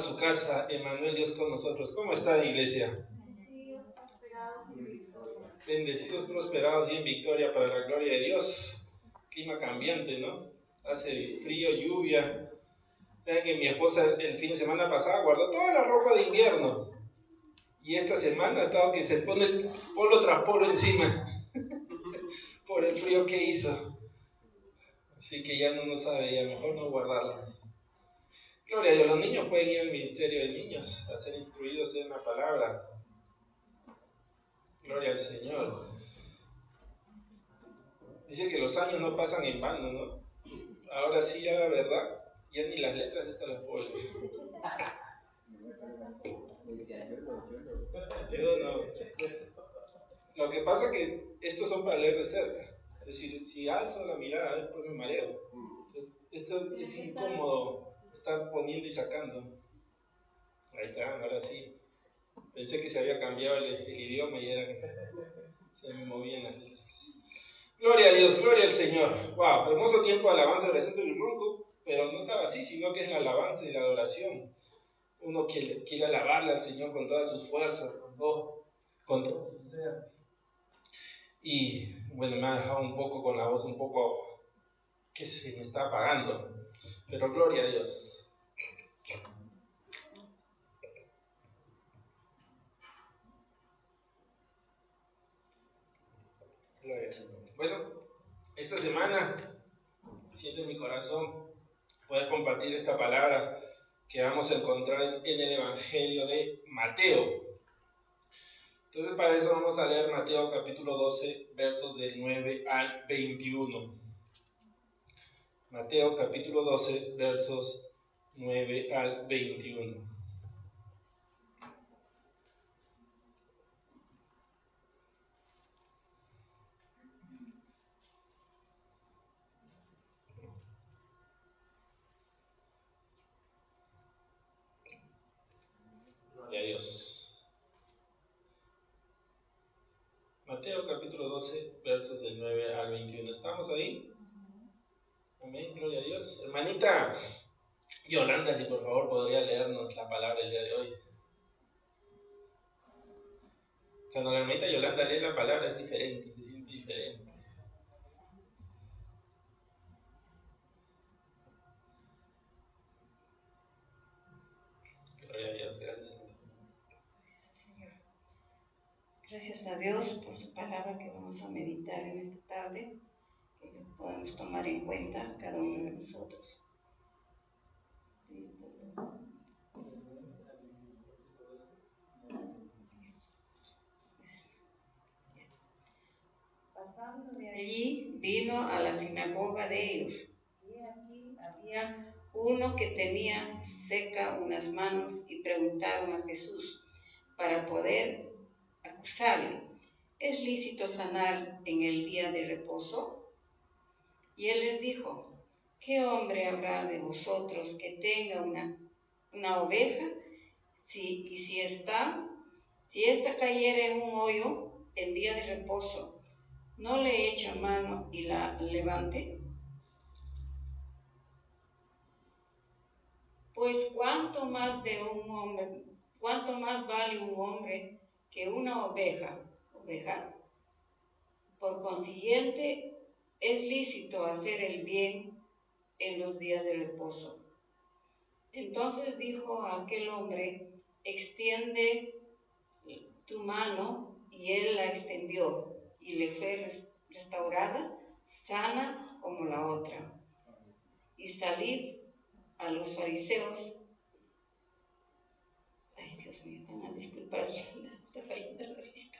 su casa. Emmanuel, Dios con nosotros. ¿Cómo está, iglesia? Bendecidos, prosperados y en victoria para la gloria de Dios. Clima cambiante, ¿no? Hace frío, lluvia. Saben que mi esposa el fin de semana pasado guardó toda la ropa de invierno. Y esta semana ha estado que se pone polo tras polo encima. Por el frío que hizo. Así que ya no sabe, ya mejor no guardarlo. Gloria a Dios, los niños pueden ir al ministerio de niños a ser instruidos en la palabra. Gloria al Señor. Dice que los años no pasan en vano, ¿no? Ahora sí, ya la verdad, ya ni las letras estas las puedo leer. Yo no. Lo que pasa es que estos son para leer de cerca. Es decir, si alzo la mirada, después me mareo. Esto es incómodo, estar poniendo y sacando. Ahí está, ahora sí. Pensé que se había cambiado el idioma y era que se me movían las letras. Gloria a Dios, gloria al Señor. Wow, hermoso tiempo de alabanza, oración del ronco, pero no estaba así, sino que es la alabanza y la adoración. Uno quiere alabarle al Señor con todas sus fuerzas, con todo su ser. Y bueno, me ha dejado un poco con la voz un poco que se me está apagando, pero gloria a Dios. Gloria al Señor. Bueno, esta semana siento en mi corazón poder compartir esta palabra que vamos a encontrar en el Evangelio de Mateo. Entonces para eso vamos a leer Mateo capítulo 12, versos del 9 al 21. Mateo capítulo 12, versos 9 al 21. Gloria a Dios. Mateo capítulo 12, versos del 9 al 21. ¿Estamos ahí? Amén, gloria a Dios. Hermanita Yolanda, si por favor podría leernos la palabra el día de hoy. Cuando la hermanita Yolanda lee la palabra es diferente, se siente diferente. Gloria a Dios, gracias Señor. Gracias a Dios por su palabra que vamos a meditar en esta tarde, que podemos tomar en cuenta cada uno de nosotros. Pasando de allí, vino a la sinagoga de ellos, y aquí había uno que tenía seca unas manos, y preguntaron a Jesús para poder acusarle: ¿es lícito sanar en el día de reposo? Y él les dijo: ¿qué hombre habrá de vosotros que tenga una oveja, si ésta cayere en un hoyo el día de reposo, no le echa mano y la levante? Pues cuánto más vale un hombre que una oveja. Por consiguiente, es lícito hacer el bien en los días de reposo. Entonces dijo a aquel hombre: extiende tu mano, y él la extendió, y le fue restaurada, sana como la otra. Y salid a los fariseos. Ay, Dios mío, van a disculpar, está fallando la vista.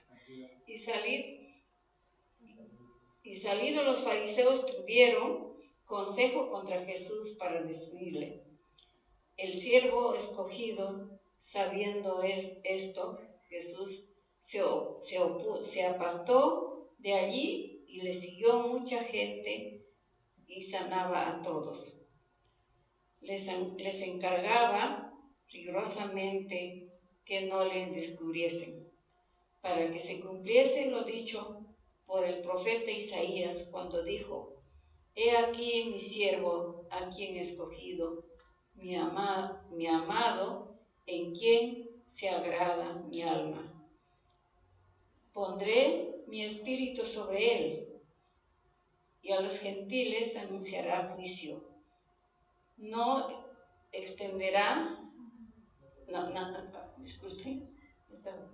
Y salidos los fariseos tuvieron consejo contra Jesús para destruirle. El siervo escogido, sabiendo esto, Jesús se apartó de allí, y le siguió mucha gente, y sanaba a todos. Les encargaba rigurosamente que no le descubriesen, para que se cumpliese lo dicho por el profeta Isaías, cuando dijo: he aquí mi siervo, a quien he escogido, mi amado, en quien se agrada mi alma. Pondré mi espíritu sobre él, y a los gentiles anunciará juicio. No extenderá, disculpe,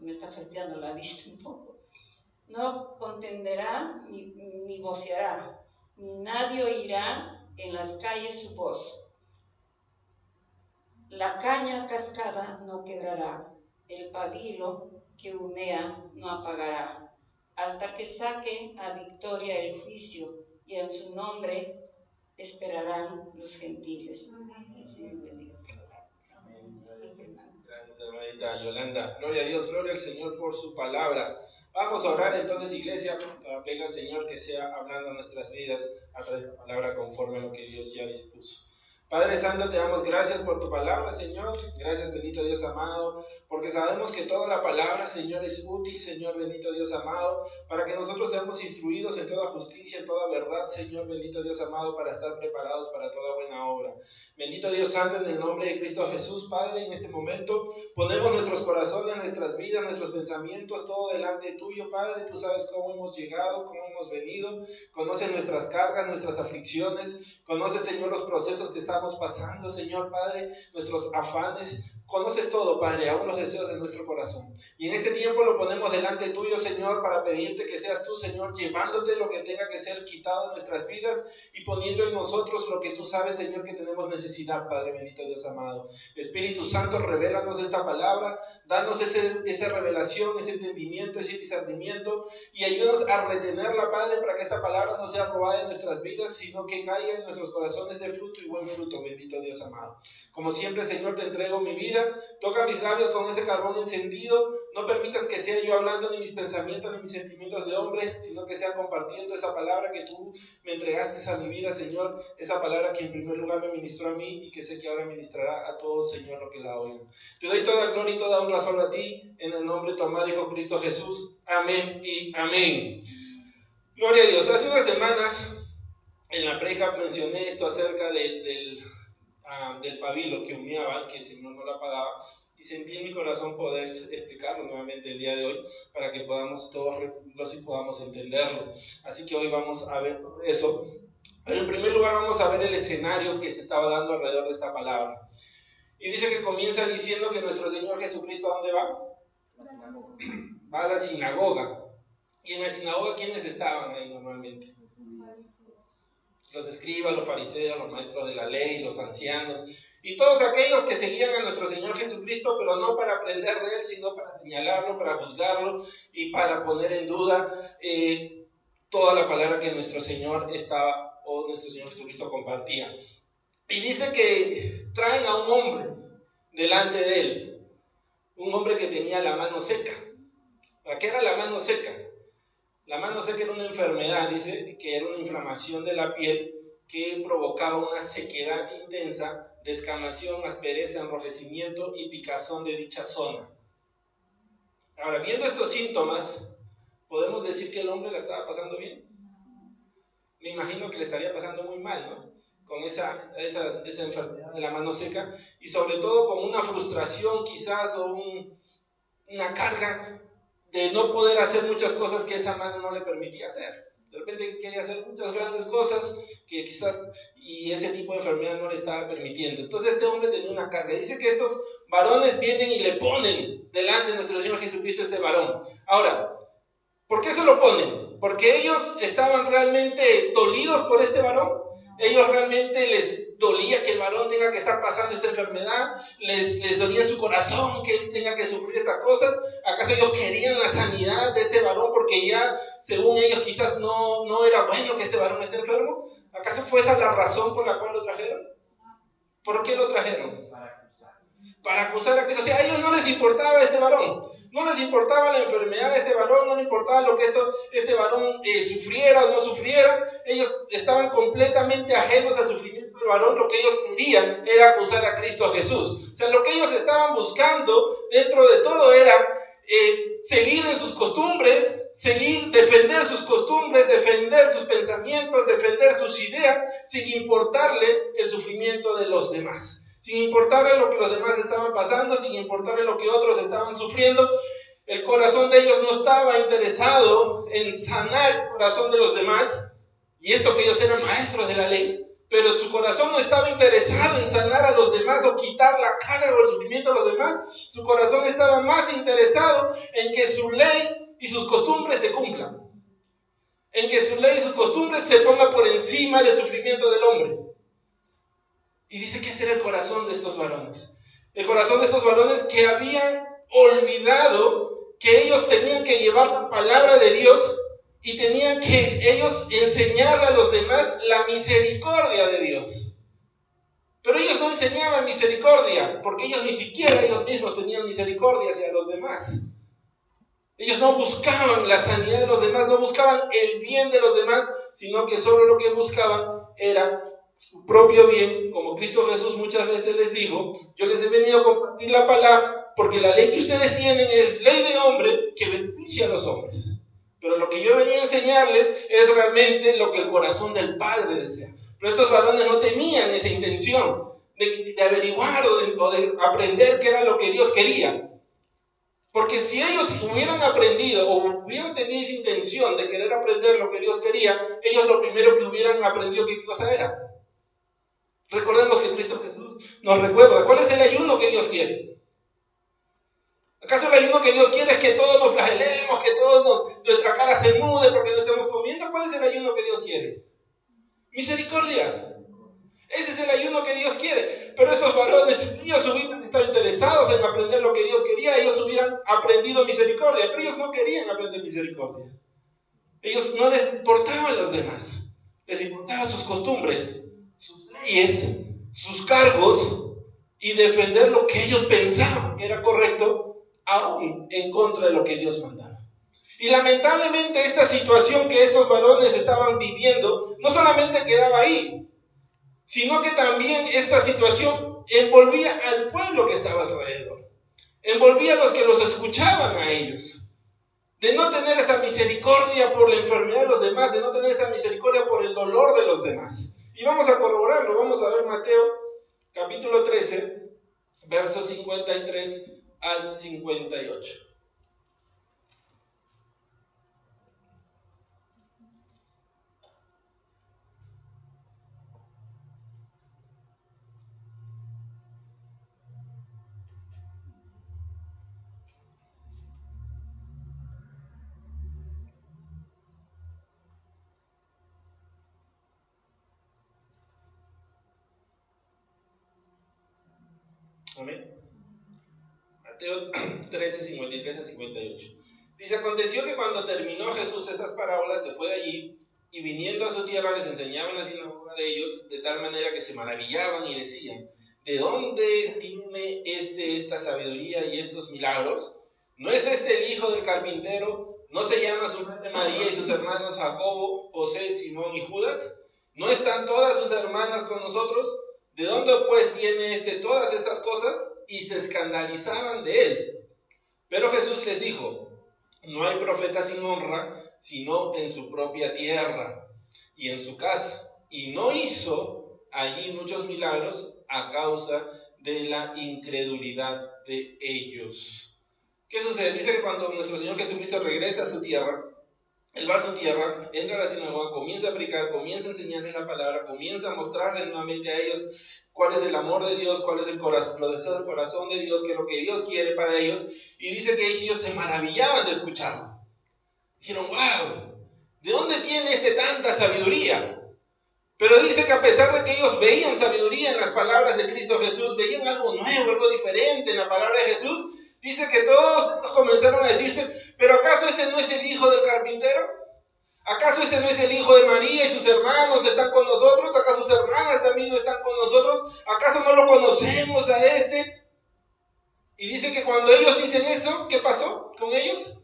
me está fastidiando la vista un poco. No contenderá ni voceará, ni nadie oirá en las calles su voz. La caña cascada no quebrará, el pabilo que humea no apagará, hasta que saque a victoria el juicio, y en su nombre esperarán los gentiles. El Señor bendiga. Gracias, hermanita Yolanda. Gloria a Dios, gloria al Señor por su palabra. Vamos a orar entonces, iglesia, para pedirle al Señor que sea hablando a nuestras vidas a través de la palabra conforme a lo que Dios ya dispuso. Padre Santo, te damos gracias por tu palabra, Señor. Gracias, bendito Dios amado, porque sabemos que toda la palabra, Señor, es útil, Señor, bendito Dios amado, para que nosotros seamos instruidos en toda justicia, en toda verdad, Señor, bendito Dios amado, para estar preparados para toda buena obra. Bendito Dios Santo, en el nombre de Cristo Jesús, Padre, en este momento ponemos nuestros corazones, nuestras vidas, nuestros pensamientos, todo delante tuyo, Padre. Tú sabes cómo hemos llegado, cómo hemos venido, conoces nuestras cargas, nuestras aflicciones, conoces, Señor, los procesos que estamos pasando, Señor, Padre, nuestros afanes. Conoces todo, Padre, aún los deseos de nuestro corazón. Y en este tiempo lo ponemos delante tuyo, Señor, para pedirte que seas tú, Señor, llevándote lo que tenga que ser quitado de nuestras vidas y poniendo en nosotros lo que tú sabes, Señor, que tenemos necesidad, Padre bendito Dios amado. Espíritu Santo, revélanos esta palabra, danos esa revelación, ese entendimiento, ese discernimiento, y ayúdanos a retenerla, Padre, para que esta palabra no sea robada en nuestras vidas, sino que caiga en nuestros corazones de fruto y buen fruto, bendito Dios amado. Como siempre, Señor, te entrego mi vida. Toca mis labios con ese carbón encendido. No permitas que sea yo hablando ni mis pensamientos ni mis sentimientos de hombre, sino que sea compartiendo esa palabra que tú me entregaste a mi vida, Señor. Esa palabra que en primer lugar me ministró a mí y que sé que ahora ministrará a todos, Señor, lo que la oigan. Te doy toda gloria y toda honra solo a ti, en el nombre de tu amado Hijo Cristo Jesús. Amén y amén. Gloria a Dios. Hace unas semanas en la predica mencioné esto acerca del pabilo que humeaba, que el Señor no la apagaba, y sentí en mi corazón poder explicarlo nuevamente el día de hoy para que podamos todos recibirlo y podamos entenderlo. Así que hoy vamos a ver eso. Pero en primer lugar vamos a ver el escenario que se estaba dando alrededor de esta palabra. Y dice que comienza diciendo que nuestro Señor Jesucristo, ¿a dónde va? Va a la sinagoga. Y en la sinagoga, ¿quiénes estaban ahí normalmente? Los escribas, los fariseos, los maestros de la ley, los ancianos, y todos aquellos que seguían a nuestro Señor Jesucristo, pero no para aprender de Él, sino para señalarlo, para juzgarlo y para poner en duda toda la palabra que nuestro Señor nuestro Señor Jesucristo compartía. Y dice que traen a un hombre delante de Él, un hombre que tenía la mano seca. ¿Para qué era la mano seca? La mano seca era una enfermedad, dice que era una inflamación de la piel que provocaba una sequedad intensa, descamación, aspereza, enrojecimiento y picazón de dicha zona. Ahora, viendo estos síntomas, ¿podemos decir que el hombre la estaba pasando bien? Me imagino que le estaría pasando muy mal, ¿no? Con esa enfermedad de la mano seca, y sobre todo con una frustración quizás o una carga de no poder hacer muchas cosas que esa mano no le permitía hacer. De repente quería hacer muchas grandes cosas que quizás, y ese tipo de enfermedad no le estaba permitiendo. Entonces este hombre tenía una carga. Dice que estos varones vienen y le ponen delante de nuestro Señor Jesucristo este varón. Ahora, ¿por qué se lo ponen? ¿Porque ellos estaban realmente dolidos por este varón? ¿Ellos realmente les dolía que el varón tenga que estar pasando esta enfermedad? ¿Les dolía en su corazón que él tenga que sufrir estas cosas? ¿Acaso ellos querían la sanidad de este varón porque ya, según ellos, quizás no era bueno que este varón esté enfermo? ¿Acaso fue esa la razón por la cual lo trajeron? ¿Por qué lo trajeron? Para acusar a Cristo. O sea, a ellos no les importaba este varón. No les importaba la enfermedad de este varón, no les importaba lo que este varón sufriera o no sufriera. Ellos estaban completamente ajenos al sufrimiento del varón. Lo que ellos querían era acusar a Cristo Jesús. O sea, lo que ellos estaban buscando dentro de todo era seguir en sus costumbres, defender sus costumbres, defender sus pensamientos, defender sus ideas, sin importarle el sufrimiento de los demás. sin importarle lo que los demás estaban pasando, sin importarle lo que otros estaban sufriendo. El corazón de ellos no estaba interesado en sanar el corazón de los demás, y esto que ellos eran maestros de la ley, pero su corazón no estaba interesado en sanar a los demás o quitar la carga o el sufrimiento a los demás. Su corazón estaba más interesado en que su ley y sus costumbres se cumplan, en que su ley y sus costumbres se pongan por encima del sufrimiento del hombre. Y dice que ese era el corazón de estos varones. El corazón de estos varones que habían olvidado que ellos tenían que llevar la palabra de Dios y tenían que ellos enseñarle a los demás la misericordia de Dios. Pero ellos no enseñaban misericordia, porque ellos ni siquiera ellos mismos tenían misericordia hacia los demás. Ellos no buscaban la sanidad de los demás, no buscaban el bien de los demás, sino que solo lo que buscaban era su propio bien. Como Cristo Jesús muchas veces les dijo: yo les he venido a compartir la palabra porque la ley que ustedes tienen es ley de hombre que beneficia a los hombres. Pero lo que yo he venido a enseñarles es realmente lo que el corazón del Padre desea. Pero estos varones no tenían esa intención de averiguar o de aprender qué era lo que Dios quería. Porque si ellos hubieran aprendido o hubieran tenido esa intención de querer aprender lo que Dios quería, ellos lo primero que hubieran aprendido, ¿qué cosa era? Recordemos que Cristo Jesús nos recuerda, ¿cuál es el ayuno que Dios quiere? ¿Acaso el ayuno que Dios quiere es que todos nos flagelemos, que nuestra cara se mude porque no estemos comiendo? ¿Cuál es el ayuno que Dios quiere? Misericordia. Ese es el ayuno que Dios quiere. Pero estos varones, ellos hubieran estado interesados en aprender lo que Dios quería, ellos hubieran aprendido misericordia, pero ellos no querían aprender misericordia. Ellos no les importaban los demás, les importaban sus costumbres, sus leyes, sus cargos y defender lo que ellos pensaban que era correcto, aún en contra de lo que Dios mandaba. Y lamentablemente esta situación que estos varones estaban viviendo no solamente quedaba ahí, sino que también esta situación envolvía al pueblo que estaba alrededor, envolvía a los que los escuchaban a ellos, de no tener esa misericordia por la enfermedad de los demás, de no tener esa misericordia por el dolor de los demás. Y vamos a corroborarlo, vamos a ver Mateo capítulo 13, versos 53 al 58. Amén. Mateo 13, 53 a 58. Dice: aconteció que cuando terminó Jesús estas parábolas, se fue de allí, y viniendo a su tierra les enseñaba en la sinagoga de ellos, de tal manera que se maravillaban y decían: ¿de dónde tiene esta sabiduría y estos milagros? ¿No es este el hijo del carpintero? ¿No se llama su madre María y sus hermanos Jacobo, José, Simón y Judas? ¿No están todas sus hermanas con nosotros? ¿De dónde pues tiene todas estas cosas? Y se escandalizaban de él. Pero Jesús les dijo: no hay profeta sin honra, sino en su propia tierra y en su casa. Y no hizo allí muchos milagros a causa de la incredulidad de ellos. ¿Qué sucede? Dice que cuando nuestro Señor Jesucristo regresa a su tierra, Él va a su tierra, entra a la sinagoga, comienza a predicar, comienza a enseñarles la palabra, comienza a mostrarles nuevamente a ellos cuál es el amor de Dios, cuál es el corazón, los deseos del corazón de Dios, qué es lo que Dios quiere para ellos. Y dice que ellos se maravillaban de escucharlo. Dijeron: wow, ¿de dónde tiene tanta sabiduría? Pero dice que a pesar de que ellos veían sabiduría en las palabras de Cristo Jesús, veían algo nuevo, algo diferente en la palabra de Jesús, dice que todos comenzaron a decirse: ¿pero acaso no es el hijo del carpintero? ¿Acaso no es el hijo de María y sus hermanos que están con nosotros? ¿Acaso sus hermanas también no están con nosotros? ¿Acaso no lo conocemos a Y dice que cuando ellos dicen eso, ¿qué pasó con ellos?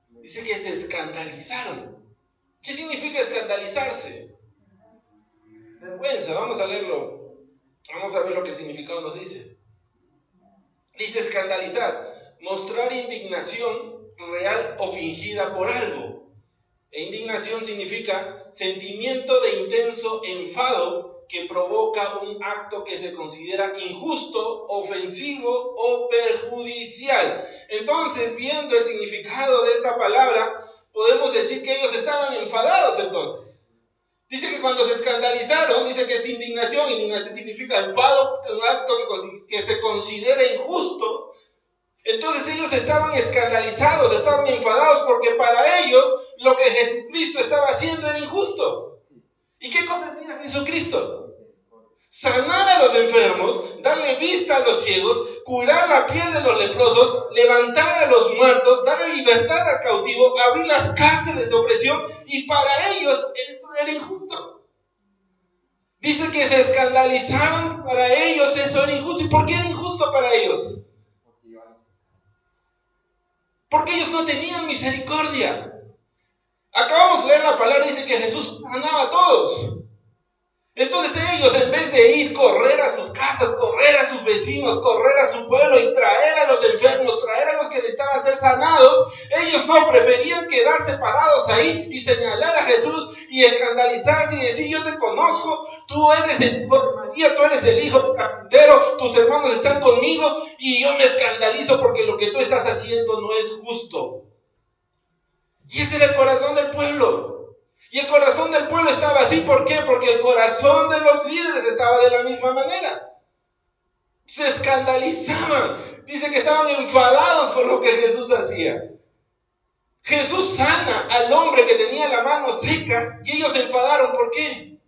Dice que se escandalizaron. ¿Qué significa escandalizarse? Vergüenza. Vamos a leerlo. Vamos a ver lo que el significado nos dice. Dice escandalizar, mostrar indignación real o fingida por algo. E indignación significa sentimiento de intenso enfado que provoca un acto que se considera injusto, ofensivo o perjudicial. Entonces, viendo el significado de esta palabra, podemos decir que ellos estaban enfadados entonces. Dice que cuando se escandalizaron, dice que es indignación. Indignación significa enfado, un acto que se considera injusto. Entonces ellos estaban escandalizados, estaban enfadados, porque para ellos lo que Jesucristo estaba haciendo era injusto. ¿Y qué cosa hacía Jesucristo? Sanar a los enfermos, darle vista a los ciegos, curar la piel de los leprosos, levantar a los muertos, darle libertad al cautivo, abrir las cárceles de opresión, y para ellos eso era injusto. Dice que se escandalizaban, para ellos eso era injusto. ¿Y por qué era injusto para ellos? Porque ellos no tenían misericordia. Acabamos de leer la palabra, dice que Jesús sanaba a todos. Entonces ellos, en vez de ir, correr a sus casas, correr a sus vecinos, correr a su pueblo y traer a los enfermos, traer a los que necesitaban ser sanados, ellos no, preferían quedarse parados ahí y señalar a Jesús y escandalizarse y decir: yo te conozco, tú eres el hijo de María, tú eres el hijo del carpintero, tus hermanos están conmigo y yo me escandalizo porque lo que tú estás haciendo no es justo. Y ese era el corazón del pueblo. Y el corazón del pueblo estaba así. ¿Por qué? Porque el corazón de los líderes estaba de la misma manera. Se escandalizaban. Dice que estaban enfadados con lo que Jesús hacía. Jesús sana al hombre que tenía la mano seca y ellos se enfadaron. ¿Por qué?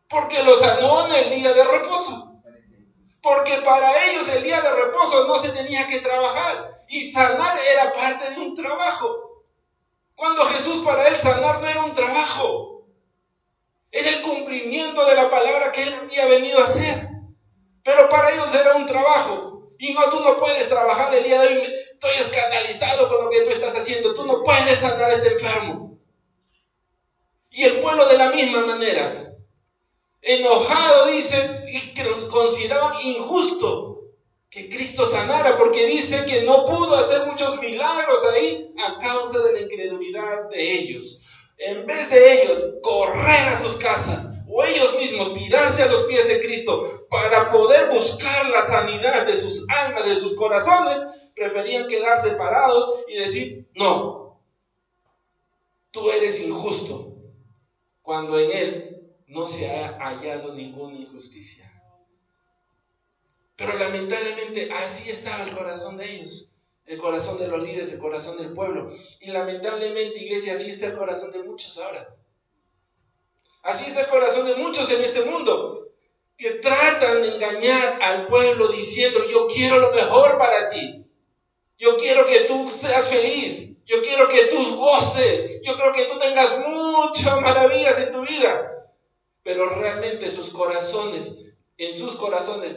Porque lo sanó en el día de reposo. Porque para ellos el día de reposo no se tenía que trabajar. Y sanar era parte de un trabajo. Cuando Jesús, para él, sanar no era un trabajo, era el cumplimiento de la palabra que él había venido a hacer. Pero para ellos era un trabajo. Y no, tú no puedes trabajar el día de hoy. Estoy escandalizado con lo que tú estás haciendo. Tú no puedes sanar a este enfermo. Y el pueblo de la misma manera, enojado, dice, y que nos consideraban injusto que Cristo sanara, porque dice que no pudo hacer muchos milagros ahí a causa de la incredulidad de ellos. En vez de ellos correr a sus casas o ellos mismos tirarse a los pies de Cristo para poder buscar la sanidad de sus almas, de sus corazones, preferían quedarse parados y decir: no, tú eres injusto, cuando en él no se ha hallado ninguna injusticia. Pero lamentablemente así estaba el corazón de ellos, el corazón de los líderes, el corazón del pueblo. Y lamentablemente, iglesia, así está el corazón de muchos ahora. Así está el corazón de muchos en este mundo, que tratan de engañar al pueblo diciendo: yo quiero lo mejor para ti, yo quiero que tú seas feliz, yo quiero que tú goces, yo quiero que tú tengas muchas maravillas en tu vida. Pero realmente en sus corazones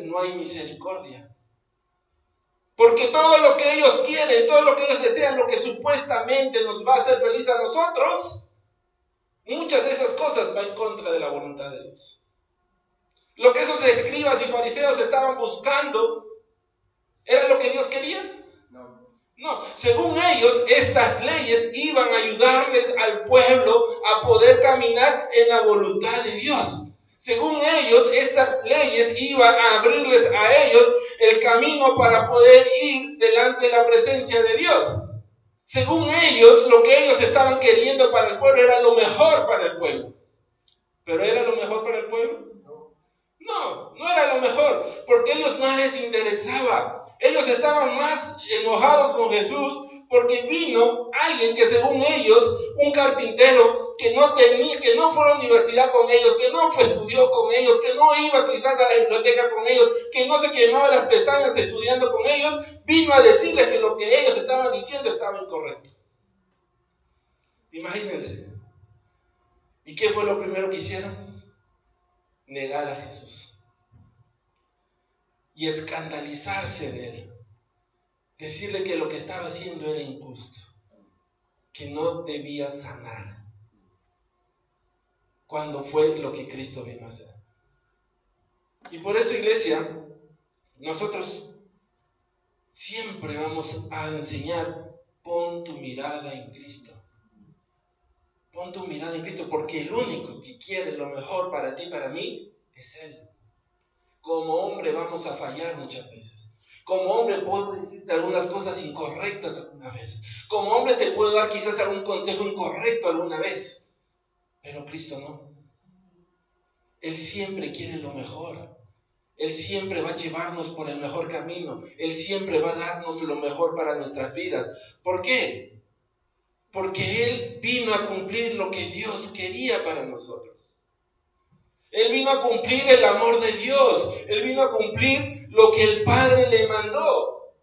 no hay misericordia. Porque todo lo que ellos quieren, todo lo que ellos desean, lo que supuestamente nos va a hacer feliz a nosotros, muchas de esas cosas van en contra de la voluntad de Dios. Lo que esos escribas y fariseos estaban buscando, ¿era lo que Dios quería? No, según ellos, estas leyes iban a ayudarles al pueblo a poder caminar en la voluntad de Dios. Según ellos, estas leyes iban a abrirles a ellos el camino para poder ir delante de la presencia de Dios. Según ellos, lo que ellos estaban queriendo para el pueblo era lo mejor para el pueblo. ¿Pero era lo mejor para el pueblo? No, no era lo mejor, porque a ellos no les interesaba. Ellos estaban más enojados con Jesús porque vino alguien que, según ellos, un carpintero que no fue a la universidad con ellos, que no estudió con ellos, que no iba quizás a la biblioteca con ellos, que no se quemaba las pestañas estudiando con ellos, vino a decirles que lo que ellos estaban diciendo estaba incorrecto. Imagínense. ¿Y qué fue lo primero que hicieron? Negar a Jesús y escandalizarse de él, decirle que lo que estaba haciendo era injusto, que no debía sanar, cuando fue lo que Cristo vino a hacer. Y por eso, iglesia, nosotros siempre vamos a enseñar: pon tu mirada en Cristo. Pon tu mirada en Cristo, porque el único que quiere lo mejor para ti y para mí es Él. Como hombre vamos a fallar muchas veces. Como hombre puedo decirte algunas cosas incorrectas algunas veces. Como hombre te puedo dar quizás algún consejo incorrecto alguna vez. Pero Cristo no. Él siempre quiere lo mejor. Él siempre va a llevarnos por el mejor camino. Él siempre va a darnos lo mejor para nuestras vidas. ¿Por qué? Porque Él vino a cumplir lo que Dios quería para nosotros. Él vino a cumplir el amor de Dios. Él vino a cumplir lo que el Padre le mandó.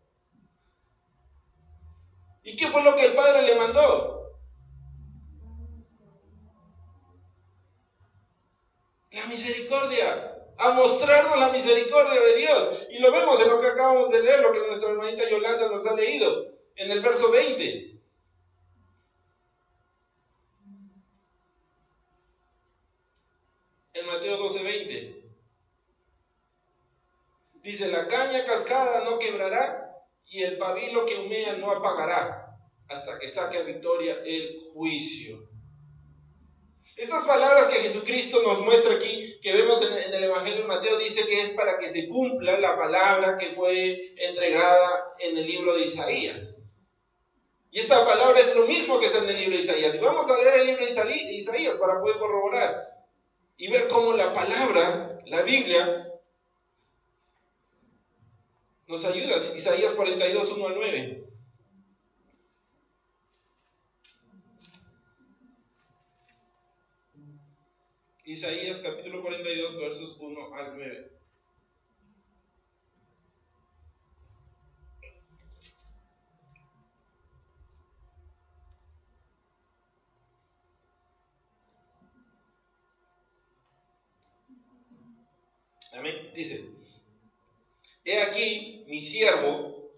¿Y qué fue lo que el Padre le mandó? La misericordia. A mostrarnos la misericordia de Dios. Y lo vemos en lo que acabamos de leer, lo que nuestra hermanita Yolanda nos ha leído, en el verso 20. En Mateo 12:20. Dice, la caña cascada no quebrará y el pabilo que humea no apagará hasta que saque a victoria el juicio. Estas palabras que Jesucristo nos muestra aquí, que vemos en el Evangelio de Mateo, dice que es para que se cumpla la palabra que fue entregada en el libro de Isaías. Y esta palabra es lo mismo que está en el libro de Isaías. Y vamos a leer el libro de Isaías para poder corroborar y ver cómo la palabra, la Biblia, nos ayuda. Isaías 42, 1 al 9. Isaías capítulo 42, versos 1 al 9. Amén. Dice, he aquí mi siervo,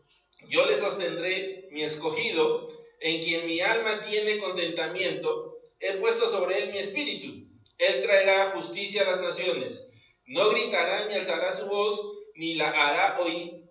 yo le sostendré, mi escogido, en quien mi alma tiene contentamiento, he puesto sobre él mi espíritu. Él traerá justicia a las naciones. No gritará ni alzará su voz, ni la hará oír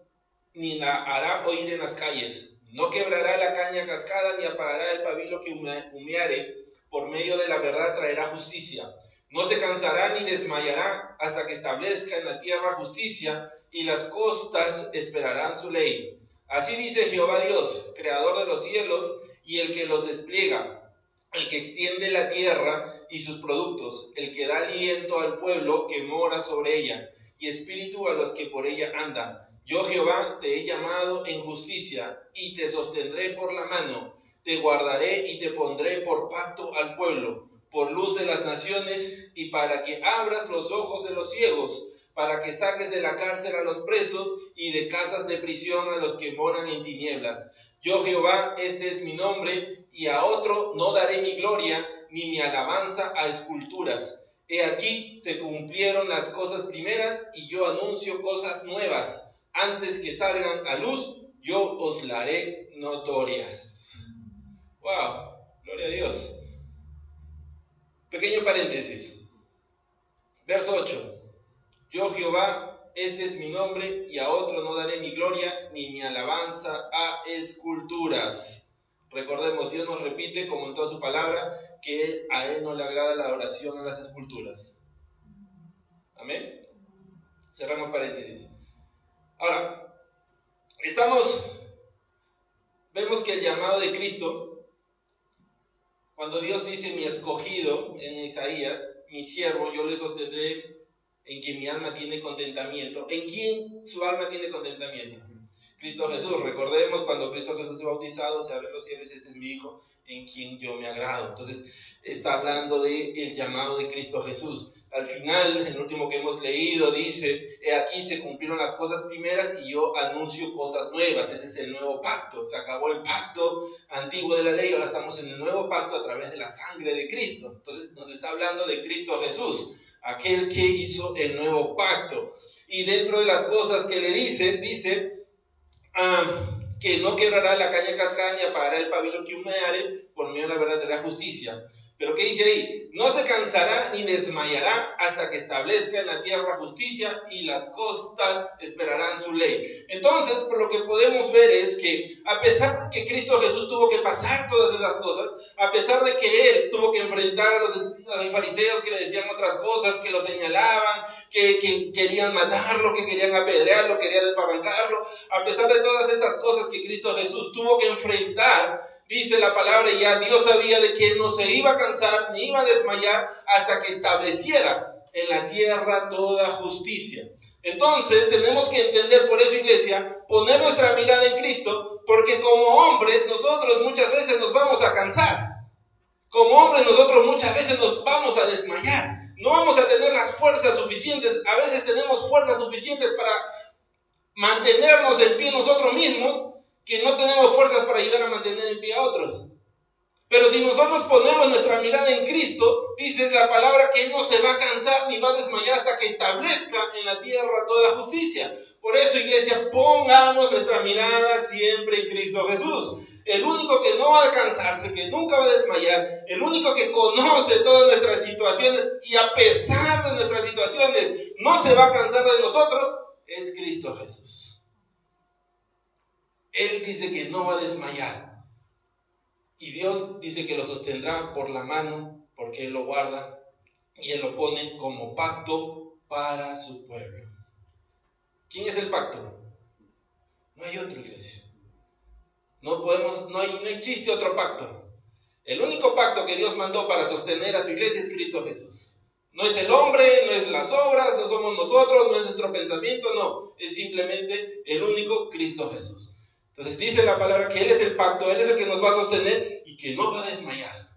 en las calles. No quebrará la caña cascada, ni apagará el pabilo que humeare. Por medio de la verdad traerá justicia. No se cansará ni desmayará hasta que establezca en la tierra justicia, y las costas esperarán su ley. Así dice Jehová Dios, creador de los cielos y el que los despliega, el que extiende la tierra y sus productos, el que da aliento al pueblo que mora sobre ella, y espíritu a los que por ella andan. Yo, Jehová, te he llamado en justicia, y te sostendré por la mano, te guardaré y te pondré por pacto al pueblo, por luz de las naciones, y para que abras los ojos de los ciegos, para que saques de la cárcel a los presos, y de casas de prisión a los que moran en tinieblas. Yo, Jehová, este es mi nombre, y a otro no daré mi gloria, ni mi alabanza a esculturas. He aquí se cumplieron las cosas primeras, y yo anuncio cosas nuevas. Antes que salgan a luz, yo os la haré notorias. ¡Wow! Gloria a Dios. Pequeño paréntesis. Verso 8. Yo, Jehová, este es mi nombre, y a otro no daré mi gloria, ni mi alabanza a esculturas. Recordemos, Dios nos repite, como en toda su palabra, que a Él no le agrada la adoración a las esculturas. Amén. Cerramos paréntesis. Ahora, vemos que el llamado de Cristo, cuando Dios dice mi escogido en Isaías, mi siervo, yo le sostendré, en quien mi alma tiene contentamiento. ¿En quién su alma tiene contentamiento? Cristo Jesús. Recordemos, cuando Cristo Jesús es bautizado, se abren los cielos y este es mi Hijo, en quien yo me agrado. Entonces, está hablando del llamado de Cristo Jesús. Al final, el último que hemos leído, dice, he aquí se cumplieron las cosas primeras y yo anuncio cosas nuevas. Ese es el nuevo pacto. Se acabó el pacto antiguo de la ley, ahora estamos en el nuevo pacto a través de la sangre de Cristo. Entonces, nos está hablando de Cristo Jesús, aquel que hizo el nuevo pacto. Y dentro de las cosas que le dice que no quebrará la caña cascada ni apagará el pabilo que humeare, por medio de la verdad de la justicia. Pero ¿qué dice ahí? No se cansará ni desmayará hasta que establezca en la tierra justicia y las costas esperarán su ley. Entonces, por lo que podemos ver es que a pesar que Cristo Jesús tuvo que pasar todas esas cosas, a pesar de que Él tuvo que enfrentar a los fariseos que le decían otras cosas, que lo señalaban, que querían matarlo, que querían apedrearlo, querían desbarrancarlo, a pesar de todas estas cosas que Cristo Jesús tuvo que enfrentar, dice la palabra, ya Dios sabía de que Él no se iba a cansar ni iba a desmayar hasta que estableciera en la tierra toda justicia. Entonces tenemos que entender, por eso, iglesia, poner nuestra mirada en Cristo, porque como hombres nosotros muchas veces nos vamos a cansar. Como hombres nosotros muchas veces nos vamos a desmayar. No vamos a tener las fuerzas suficientes. A veces tenemos fuerzas suficientes para mantenernos en pie nosotros mismos, que no tenemos fuerzas para ayudar a mantener en pie a otros. Pero si nosotros ponemos nuestra mirada en Cristo, dice la palabra que Él no se va a cansar ni va a desmayar hasta que establezca en la tierra toda justicia. Por eso, iglesia, pongamos nuestra mirada siempre en Cristo Jesús. El único que no va a cansarse, que nunca va a desmayar, el único que conoce todas nuestras situaciones y a pesar de nuestras situaciones no se va a cansar de nosotros, es Cristo Jesús. Él dice que no va a desmayar. Y Dios dice que lo sostendrá por la mano, porque Él lo guarda y Él lo pone como pacto para su pueblo. ¿Quién es el pacto? No hay otro, iglesia. No existe otro pacto. El único pacto que Dios mandó para sostener a su iglesia es Cristo Jesús. No es el hombre, no es las obras, no somos nosotros, no es nuestro pensamiento, no. Es simplemente el único Cristo Jesús. Entonces dice la palabra que Él es el pacto, Él es el que nos va a sostener y que no va a desmayar.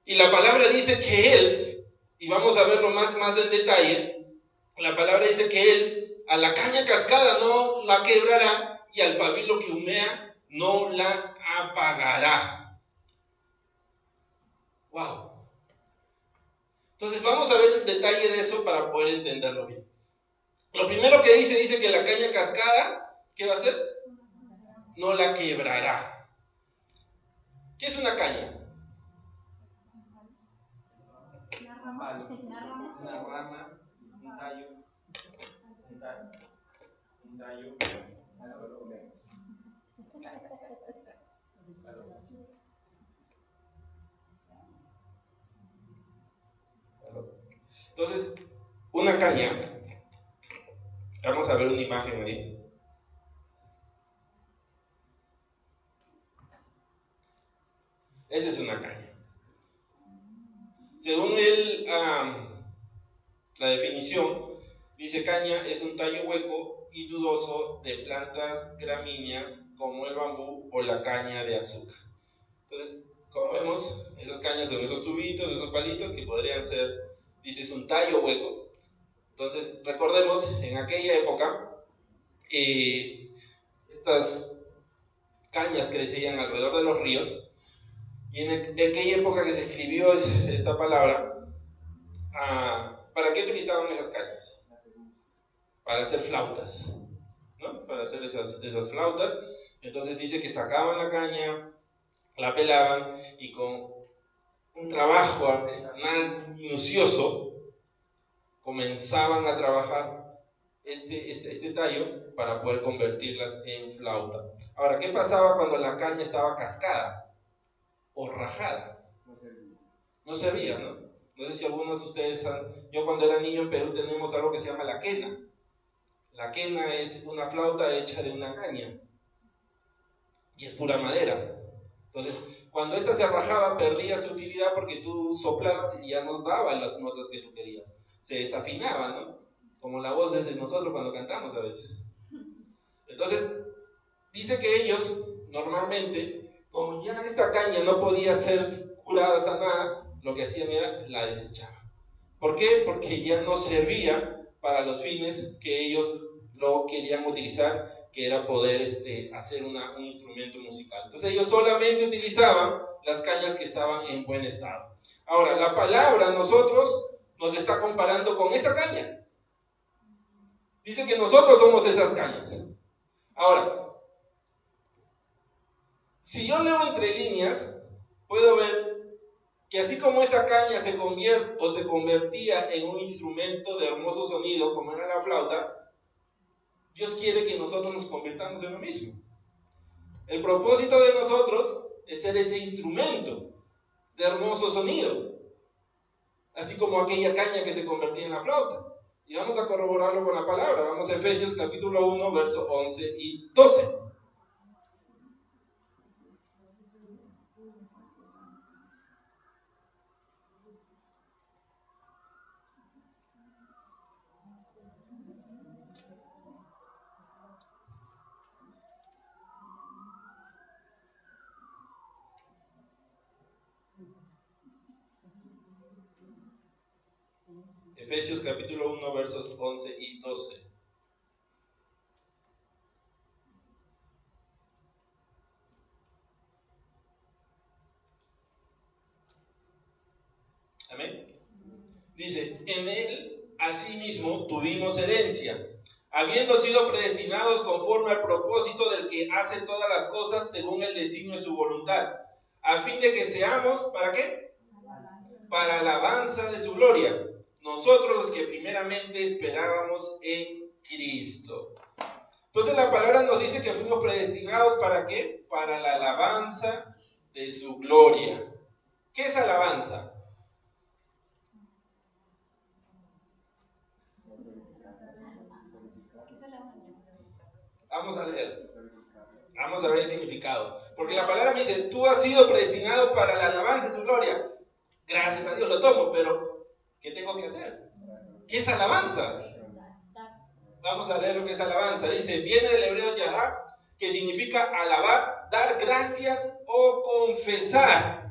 Y la palabra dice que Él, y vamos a verlo más en detalle, la palabra dice que Él a la caña cascada no la quebrará y al pabilo que humea no la apagará. ¡Wow! Entonces vamos a ver el detalle de eso para poder entenderlo bien. Lo primero que dice que la caña cascada, ¿qué va a hacer? No la quebrará. ¿Qué es una caña? Una rama, un tallo, un tallo. Entonces, una caña, vamos a ver una imagen ahí. Esa es una caña. Según la definición, dice caña es un tallo hueco y dudoso de plantas gramíneas como el bambú o la caña de azúcar. Entonces, como vemos, esas cañas son esos tubitos, esos palitos que podrían ser, dice, es un tallo hueco. Entonces, recordemos, en aquella época, estas cañas crecían alrededor de los ríos, y en aquella época que se escribió esta palabra, ¿para qué utilizaban esas cañas? Para hacer flautas, ¿no? Para hacer esas flautas. Entonces dice que sacaban la caña, la pelaban y con un trabajo artesanal minucioso comenzaban a trabajar este tallo para poder convertirlas en flauta. Ahora, ¿qué pasaba cuando la caña estaba cascada o rajada? No servía, ¿no? No sé si algunos de ustedes yo cuando era niño en Perú tenemos algo que se llama la quena. La quena es una flauta hecha de una caña y es pura madera. Entonces, cuando esta se rajaba, perdía su utilidad porque tú soplabas y ya no daba las notas que tú querías. Se desafinaba, ¿no? Como la voz es de nosotros cuando cantamos a veces. Entonces, dice que ellos, normalmente, como ya esta caña no podía ser curada, sanada, lo que hacían era la desechaban. ¿Por qué? Porque ya no servía para los fines que ellos lo querían utilizar, que era poder hacer un instrumento musical. Entonces ellos solamente utilizaban las cañas que estaban en buen estado. Ahora, la palabra nosotros nos está comparando con esa caña. Dice que nosotros somos esas cañas. Ahora, si yo leo entre líneas, puedo ver que así como esa caña se convertía en un instrumento de hermoso sonido, como era la flauta, Dios quiere que nosotros nos convirtamos en lo mismo. El propósito de nosotros es ser ese instrumento de hermoso sonido, así como aquella caña que se convertía en la flauta. Y vamos a corroborarlo con la palabra. Vamos a Efesios capítulo 1, versos 11 y 12. Efesios capítulo 1, versos 11 y 12. Amén. Dice, en él asimismo tuvimos herencia, habiendo sido predestinados conforme al propósito del que hace todas las cosas según el designio de su voluntad, a fin de que seamos, ¿para qué? Para alabanza de su gloria, nosotros los que primeramente esperábamos en Cristo. Entonces la palabra nos dice que fuimos predestinados, ¿para qué? Para la alabanza de su gloria. ¿Qué es alabanza? Vamos a leer. Vamos a ver el significado. Porque la palabra me dice, tú has sido predestinado para la alabanza de su gloria. Gracias a Dios lo tomo, pero ¿qué tengo que hacer? ¿Qué es alabanza? Vamos a leer lo que es alabanza. Dice, viene del hebreo yahá, que significa alabar, dar gracias o confesar.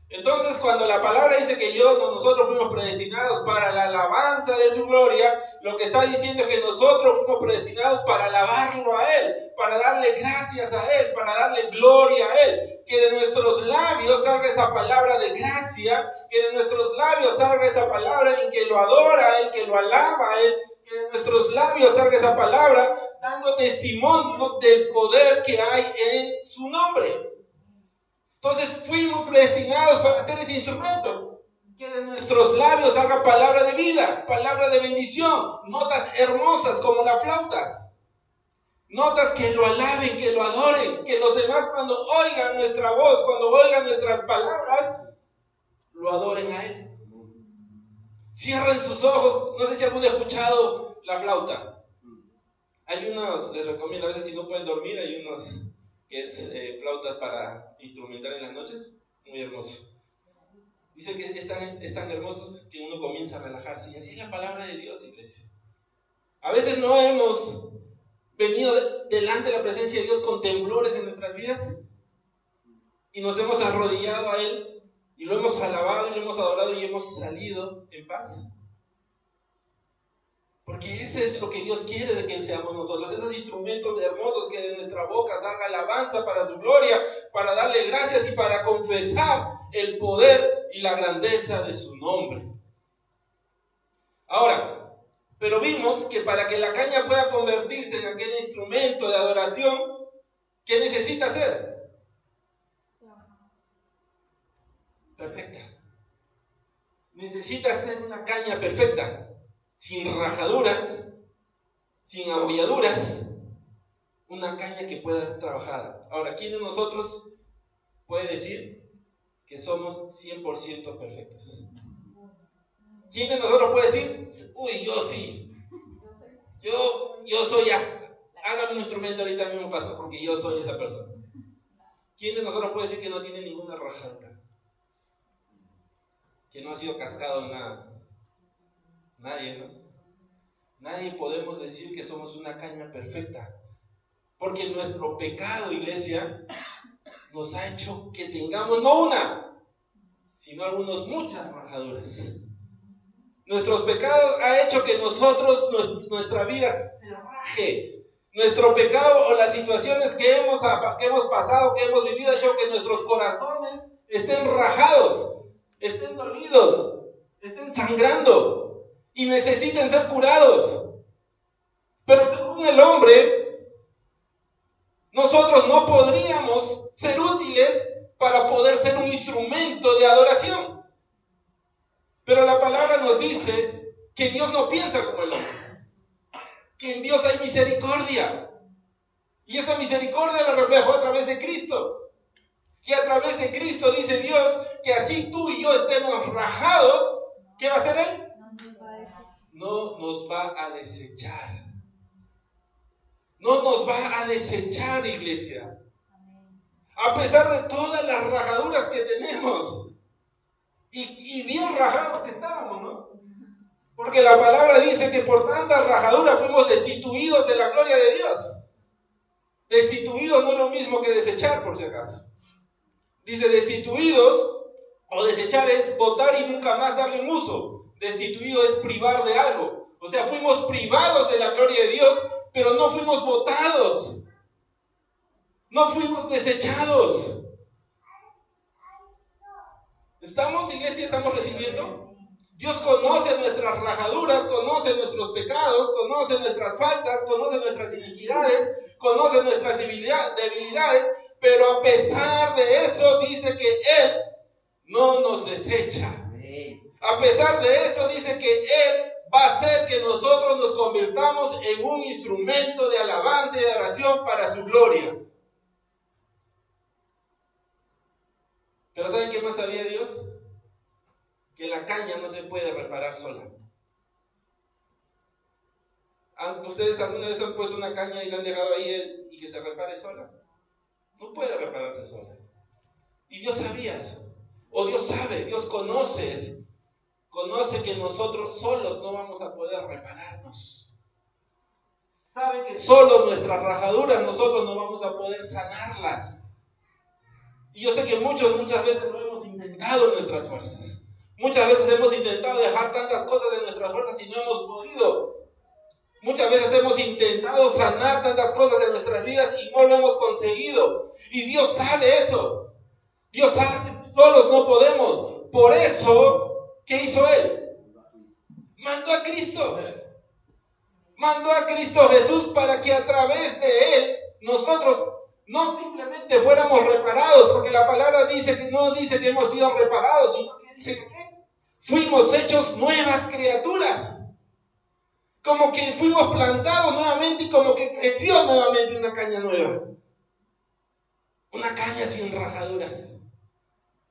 Entonces, cuando la palabra dice que nosotros fuimos predestinados para la alabanza de su gloria, lo que está diciendo es que nosotros fuimos predestinados para alabarlo a Él, para darle gracias a Él, para darle gloria a Él. Que de nuestros labios salga esa palabra de gracia, que de nuestros labios salga esa palabra en que lo adora a Él, que lo alaba a Él, que de nuestros labios salga esa palabra dando testimonio del poder que hay en su nombre. Entonces fuimos predestinados para hacer ese instrumento. Que de nuestros labios salga palabra de vida, palabra de bendición, notas hermosas como las flautas. Notas que lo alaben, que lo adoren, que los demás cuando oigan nuestra voz, cuando oigan nuestras palabras, lo adoren a Él. Cierren sus ojos. No sé si alguno ha escuchado la flauta. Hay unos, les recomiendo, a veces si no pueden dormir, hay unos que es flautas para instrumentar en las noches, muy hermoso. Dice que es tan hermoso que uno comienza a relajarse, y así es la palabra de Dios, iglesia. A veces no hemos venido delante de la presencia de Dios con temblores en nuestras vidas, y nos hemos arrodillado a Él, y lo hemos alabado, y lo hemos adorado, y hemos salido en paz. Porque ese es lo que Dios quiere de que seamos nosotros, esos instrumentos hermosos, que de nuestra boca salga alabanza para su gloria, para darle gracias y para confesar el poder y la grandeza de su nombre. Ahora, pero vimos que para que la caña pueda convertirse en aquel instrumento de adoración, ¿qué necesita hacer? Perfecta. Necesita ser una caña perfecta, sin rajaduras, sin abolladuras, una caña que pueda ser trabajada. Ahora, ¿quién de nosotros puede decir que somos 100% perfectos? ¿Quién de nosotros puede decir, uy, yo sí, yo soy ya, hágame un instrumento ahorita mismo, pastor, porque yo soy esa persona? ¿Quién de nosotros puede decir que no tiene ninguna rajadura? Que no ha sido cascado en nada. Nadie, ¿no? Nadie podemos decir que somos una caña perfecta, porque nuestro pecado, iglesia, nos ha hecho que tengamos no una, sino muchas rajaduras. Nuestros pecados ha hecho que nosotros, nuestra vida se raje. Nuestro pecado o las situaciones que hemos pasado, que hemos vivido, ha hecho que nuestros corazones estén rajados, estén dolidos, estén sangrando y necesiten ser curados. Pero según el hombre, nosotros no podríamos ser útiles para poder ser un instrumento de adoración. Pero la palabra nos dice que Dios no piensa como el hombre, que en Dios hay misericordia. Y esa misericordia la reflejó a través de Cristo. Y a través de Cristo dice Dios que así tú y yo estemos rajados, ¿qué va a hacer Él? No nos va a desechar. No nos va a desechar, iglesia. A pesar de todas las rajaduras que tenemos. Y bien rajados que estábamos, ¿no? Porque la palabra dice que por tantas rajaduras fuimos destituidos de la gloria de Dios. Destituidos no es lo mismo que desechar, por si acaso. Dice destituidos o desechar es botar y nunca más darle un uso. Destituido es privar de algo. O sea, fuimos privados de la gloria de Dios, pero no fuimos botados. No fuimos desechados. ¿Estamos, iglesia? ¿Estamos recibiendo? Dios conoce nuestras rajaduras, conoce nuestros pecados, conoce nuestras faltas, conoce nuestras iniquidades, conoce nuestras debilidades, pero a pesar de eso dice que Él no nos desecha. A pesar de eso dice que Él va a hacer que nosotros nos convirtamos en un instrumento de alabanza y de oración para su gloria. Pero ¿saben qué más sabía Dios? Que la caña no se puede reparar sola. ¿Ustedes alguna vez han puesto una caña y la han dejado ahí y que se repare sola? No puede repararse sola. Y Dios sabía eso. O Dios sabe, Dios conoce eso. Conoce que nosotros solos no vamos a poder repararnos. Sabe que solo nuestras rajaduras nosotros no vamos a poder sanarlas. Y yo sé que muchas veces lo hemos intentado en nuestras fuerzas. Muchas veces hemos intentado dejar tantas cosas en nuestras fuerzas y no hemos podido. Muchas veces hemos intentado sanar tantas cosas en nuestras vidas y no lo hemos conseguido. Y Dios sabe eso. Dios sabe que solos no podemos. Por eso, ¿qué hizo Él? Mandó a Cristo. Mandó a Cristo Jesús para que a través de Él nosotros no simplemente fuéramos reparados, porque la palabra dice que no dice que hemos sido reparados, sino que dice que fuimos hechos nuevas criaturas. Como que fuimos plantados nuevamente y como que creció nuevamente una caña nueva. Una caña sin rajaduras.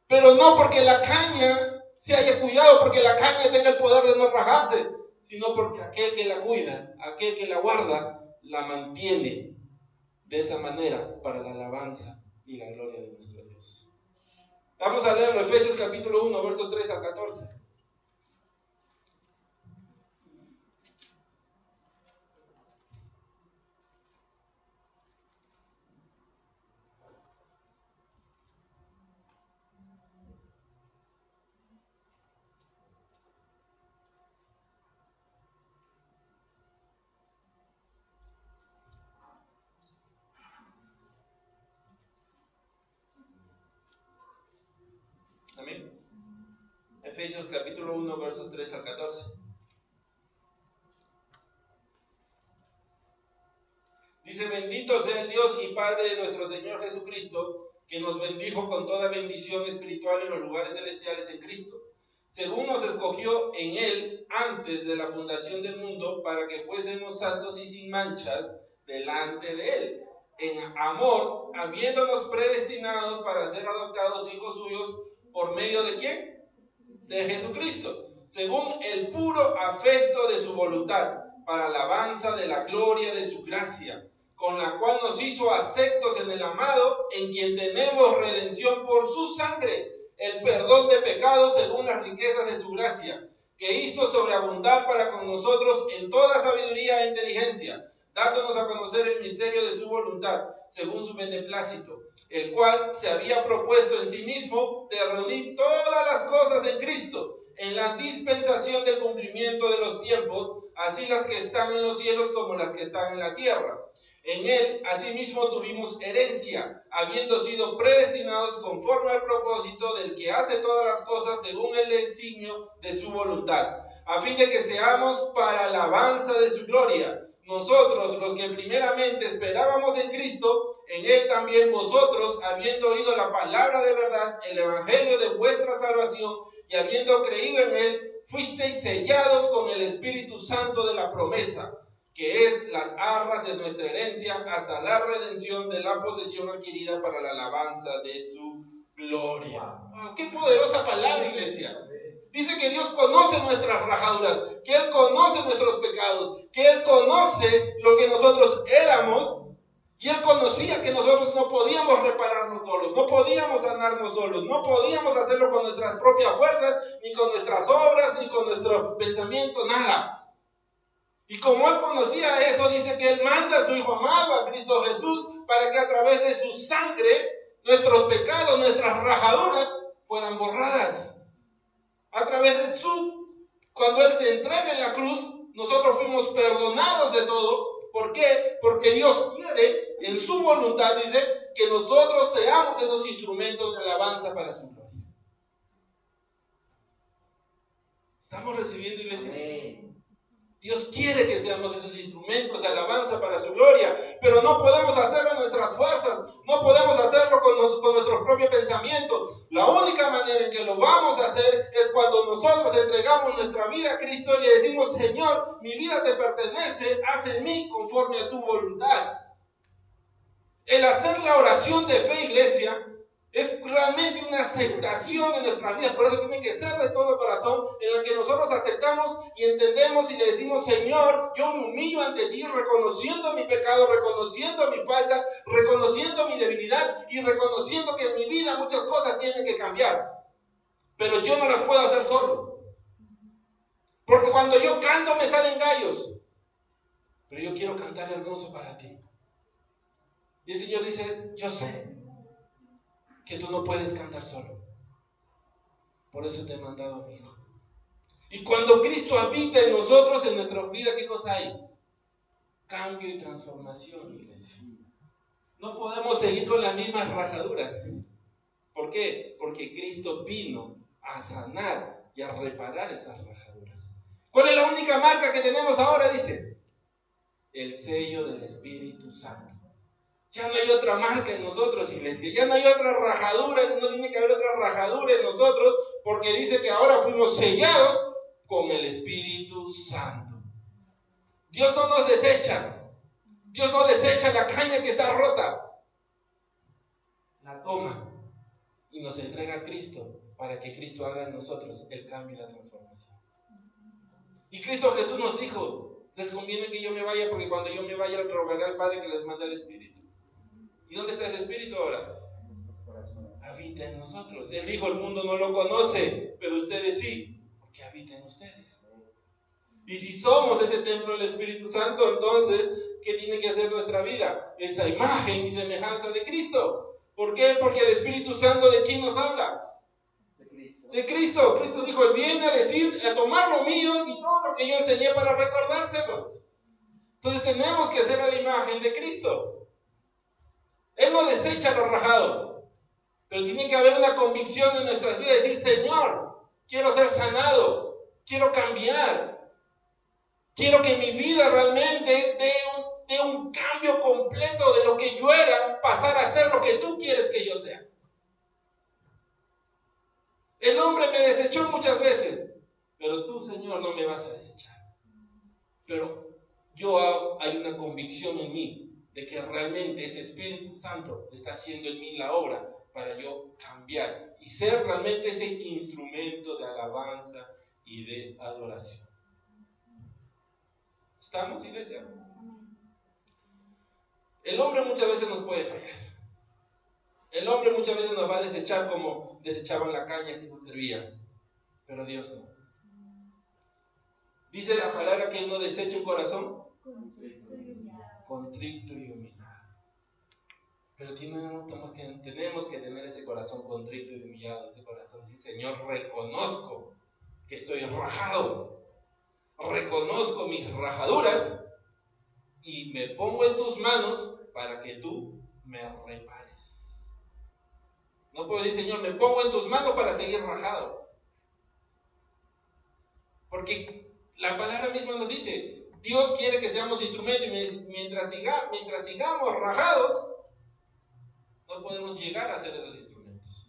Pero no porque la caña se haya cuidado, porque la caña tenga el poder de no rajarse, sino porque aquel que la cuida, aquel que la guarda, la mantiene de esa manera para la alabanza y la gloria de nuestro Dios. Vamos a leerlo, Efesios capítulo 1, versos 3 al 14. Amén. Efesios capítulo 1, versos 3 al 14. Dice: bendito sea el Dios y Padre de nuestro Señor Jesucristo, que nos bendijo con toda bendición espiritual en los lugares celestiales en Cristo, según nos escogió en Él antes de la fundación del mundo, para que fuésemos santos y sin manchas delante de Él, en amor, habiéndonos predestinados para ser adoptados hijos suyos, ¿por medio de quién? De Jesucristo, según el puro afecto de su voluntad, para alabanza de la gloria de su gracia, con la cual nos hizo aceptos en el amado, en quien tenemos redención por su sangre, el perdón de pecados según las riquezas de su gracia, que hizo sobreabundar para con nosotros en toda sabiduría e inteligencia, dándonos a conocer el misterio de su voluntad, según su beneplácito, el cual se había propuesto en sí mismo de reunir todas las cosas en Cristo, en la dispensación del cumplimiento de los tiempos, así las que están en los cielos como las que están en la tierra. En Él, asimismo, tuvimos herencia, habiendo sido predestinados conforme al propósito del que hace todas las cosas según el designio de su voluntad, a fin de que seamos para alabanza de su gloria. Nosotros, los que primeramente esperábamos en Cristo, en Él también vosotros, habiendo oído la palabra de verdad, el evangelio de vuestra salvación, y habiendo creído en Él, fuisteis sellados con el Espíritu Santo de la promesa, que es las arras de nuestra herencia hasta la redención de la posesión adquirida para la alabanza de su gloria. ¡Oh, qué poderosa palabra, iglesia! Dice que Dios conoce nuestras rajaduras, que Él conoce nuestros pecados, que Él conoce lo que nosotros éramos, y Él conocía que nosotros no podíamos repararnos solos, no podíamos sanarnos solos, no podíamos hacerlo con nuestras propias fuerzas, ni con nuestras obras, ni con nuestro pensamiento, nada. Y como Él conocía eso, dice que Él manda a su Hijo amado, a Cristo Jesús, para que a través de su sangre, nuestros pecados, nuestras rajaduras, fueran borradas. A través de cuando Él se entrega en la cruz, nosotros fuimos perdonados de todo. ¿Por qué? Porque Dios quiere, en su voluntad, dice, que nosotros seamos esos instrumentos de alabanza para su gloria. ¿Estamos recibiendo, iglesia? Dios quiere que seamos esos instrumentos de alabanza para su gloria, pero no podemos hacerlo en nuestras fuerzas, no podemos hacerlo con nuestro propio pensamiento. La única manera en que lo vamos a hacer es cuando nosotros entregamos nuestra vida a Cristo y le decimos: Señor, mi vida te pertenece, haz en mí conforme a tu voluntad. El hacer la oración de fe, iglesia, es realmente una aceptación de nuestras vidas. Por eso tiene que ser de todo corazón, en el que nosotros aceptamos y entendemos y le decimos: Señor, yo me humillo ante ti, reconociendo mi pecado, reconociendo mi falta, reconociendo mi debilidad y reconociendo que en mi vida muchas cosas tienen que cambiar. Pero yo no las puedo hacer solo. Porque cuando yo canto me salen gallos. Pero yo quiero cantar hermoso para ti. Y el Señor dice: yo sé que tú no puedes cantar solo. Por eso te he mandado a mi Hijo. Y cuando Cristo habita en nosotros, en nuestras vidas, ¿qué cosa hay? Cambio y transformación, iglesia. No podemos seguir con las mismas rajaduras. ¿Por qué? Porque Cristo vino a sanar y a reparar esas rajaduras. ¿Cuál es la única marca que tenemos ahora? Dice: el sello del Espíritu Santo. Ya no hay otra marca en nosotros, iglesia. Ya no hay otra rajadura, no tiene que haber otra rajadura en nosotros, porque dice que ahora fuimos sellados con el Espíritu Santo. Dios no nos desecha. Dios no desecha la caña que está rota. La toma y nos entrega a Cristo para que Cristo haga en nosotros el cambio y la transformación. Y Cristo Jesús nos dijo: les conviene que yo me vaya, porque cuando yo me vaya rogaré al Padre que les mande el Espíritu. ¿Y dónde está ese Espíritu ahora? Habita en nosotros. Él dijo: el mundo no lo conoce, pero ustedes sí, porque habita en ustedes. Y si somos ese templo del Espíritu Santo, entonces, ¿qué tiene que hacer nuestra vida? Esa imagen y semejanza de Cristo. ¿Por qué? Porque el Espíritu Santo, ¿de quién nos habla? De Cristo. Cristo dijo: Él viene a decir, a tomar lo mío y todo lo que yo enseñé para recordárselo. Entonces tenemos que hacer a la imagen de Cristo. Él no desecha lo rajado, pero tiene que haber una convicción en nuestras vidas, decir: Señor, quiero ser sanado, quiero cambiar, quiero que mi vida realmente dé un cambio completo de lo que yo era, pasar a ser lo que tú quieres que yo sea. El hombre me desechó muchas veces, pero tú, Señor, no me vas a desechar. Pero hay una convicción en mí de que realmente ese Espíritu Santo está haciendo en mí la obra para yo cambiar y ser realmente ese instrumento de alabanza y de adoración. ¿Estamos, iglesia? El hombre muchas veces nos puede fallar. El hombre muchas veces nos va a desechar como desechaban la caña que nos servía, pero Dios no. Dice la palabra que Él no desecha un corazón contrito y humillado. Pero tenemos que tener ese corazón contrito y humillado, ese corazón: sí, Señor, reconozco que estoy rajado, reconozco mis rajaduras y me pongo en tus manos para que tú me repares. No puedo decir: Señor, me pongo en tus manos para seguir rajado. Porque la palabra misma nos dice: Dios quiere que seamos instrumentos, y mientras sigamos rajados, no podemos llegar a ser esos instrumentos.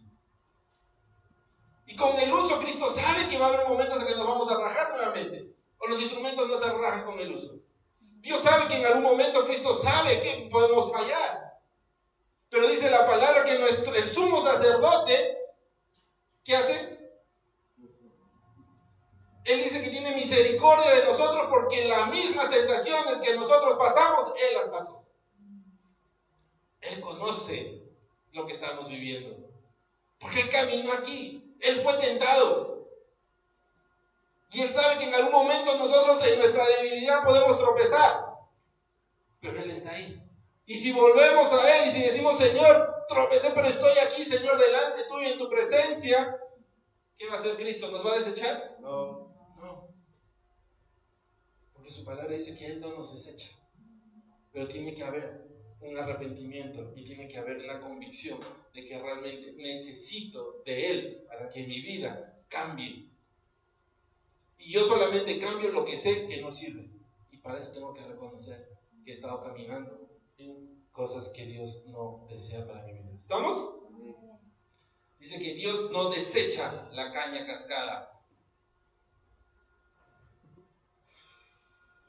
Y con el uso, Cristo sabe que va a haber momentos en que nos vamos a rajar nuevamente. O los instrumentos no se rajan con el uso. Dios sabe que en algún momento Cristo sabe que podemos fallar. Pero dice la palabra que el sumo sacerdote, ¿qué hace? Él dice que tiene misericordia de nosotros porque las mismas tentaciones que nosotros pasamos, Él las pasó. Él conoce lo que estamos viviendo. Porque Él caminó aquí. Él fue tentado. Y Él sabe que en algún momento nosotros en nuestra debilidad podemos tropezar. Pero Él está ahí. Y si volvemos a Él y si decimos, Señor, tropecé, pero estoy aquí, Señor, delante tuyo en tu presencia, ¿qué va a hacer Cristo? ¿Nos va a desechar? No. Porque su palabra dice que Él no nos desecha. Pero tiene que haber un arrepentimiento y tiene que haber una convicción de que realmente necesito de Él para que mi vida cambie. Y yo solamente cambio lo que sé que no sirve. Y para eso tengo que reconocer que he estado caminando en cosas que Dios no desea para mi vida. ¿Estamos? Dice que Dios no desecha la caña cascada.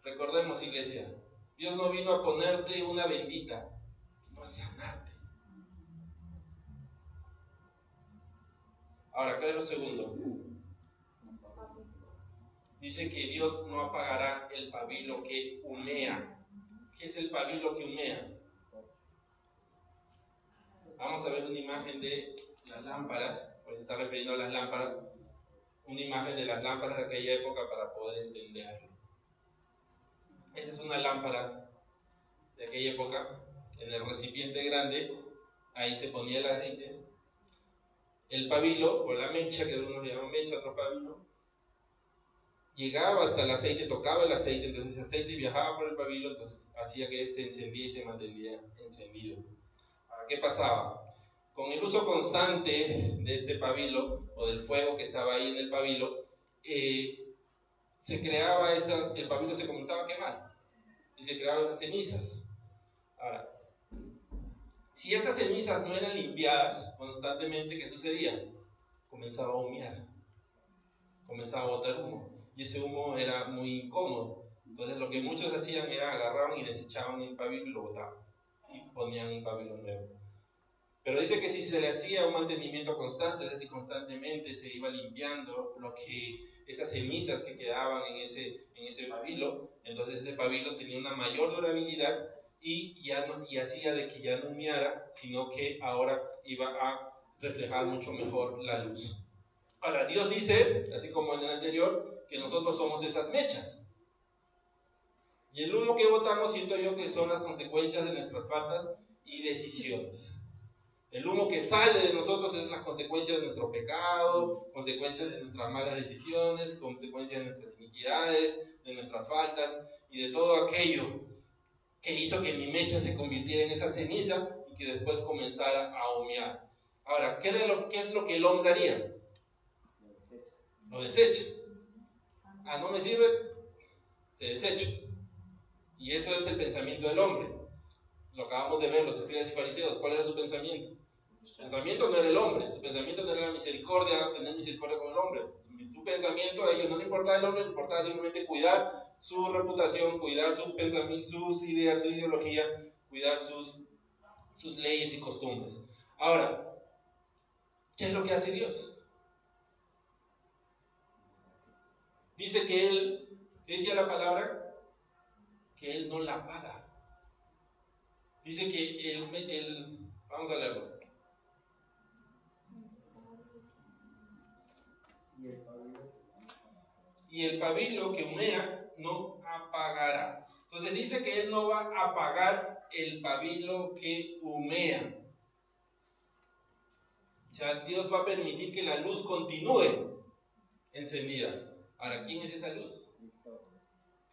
Recordemos, iglesia, Dios no vino a ponerte una bendita, vino a sanarte. Ahora, ¿qué es lo segundo? Dice que Dios no apagará el pabilo que humea. ¿Qué es el pabilo que humea? Vamos a ver una imagen de las lámparas, pues se está refiriendo a las lámparas, una imagen de las lámparas de aquella época para poder entenderlo. Esa es una lámpara de aquella época, en el recipiente grande, ahí se ponía el aceite, el pabilo, o la mecha, que unos le llaman mecha, otro pabilo, llegaba hasta el aceite, tocaba el aceite, entonces ese aceite viajaba por el pabilo, entonces hacía que se encendía y se mantenía encendido. Ahora, ¿qué pasaba? Con el uso constante de este pabilo, o del fuego que estaba ahí en el pabilo, se creaba el pabilo se comenzaba a quemar, y se creaban cenizas. Ahora, si esas cenizas no eran limpiadas constantemente, ¿qué sucedía? Comenzaba a humear, comenzaba a botar humo, y ese humo era muy incómodo. Entonces lo que muchos hacían era agarraban y desechaban el pabilo y lo botaban, y ponían un pabilo nuevo. Pero dice que si se le hacía un mantenimiento constante, es decir, constantemente se iba limpiando esas cenizas que quedaban en ese pabilo, entonces ese pabilo tenía una mayor durabilidad y hacía de que ya no humeara, sino que ahora iba a reflejar mucho mejor la luz. Ahora, Dios dice, así como en el anterior, que nosotros somos esas mechas. Y el humo que botamos siento yo que son las consecuencias de nuestras faltas y decisiones. El humo que sale de nosotros es la consecuencia de nuestro pecado, consecuencia de nuestras malas decisiones, consecuencia de nuestras iniquidades, de nuestras faltas y de todo aquello que hizo que mi mecha se convirtiera en esa ceniza y que después comenzara a humear. Ahora, ¿qué es lo que el hombre haría? Lo desecha. Ah, no me sirve, te desecho. Y eso es el pensamiento del hombre. Lo acabamos de ver, los escribas y fariseos. ¿Cuál era su pensamiento? Su pensamiento no era el hombre, su pensamiento no era la misericordia, tener misericordia con el hombre. Su pensamiento a ellos no le importaba el hombre, le importaba simplemente cuidar su reputación, cuidar su pensamiento, sus ideas, su ideología, cuidar sus leyes y costumbres. Ahora, ¿qué es lo que hace Dios? Dice que Él, ¿qué decía la palabra? Que Él no la paga. Dice que vamos a leerlo. Y el pabilo que humea no apagará. Entonces dice que Él no va a apagar el pabilo que humea. O sea, Dios va a permitir que la luz continúe encendida. Ahora, ¿quién es esa luz?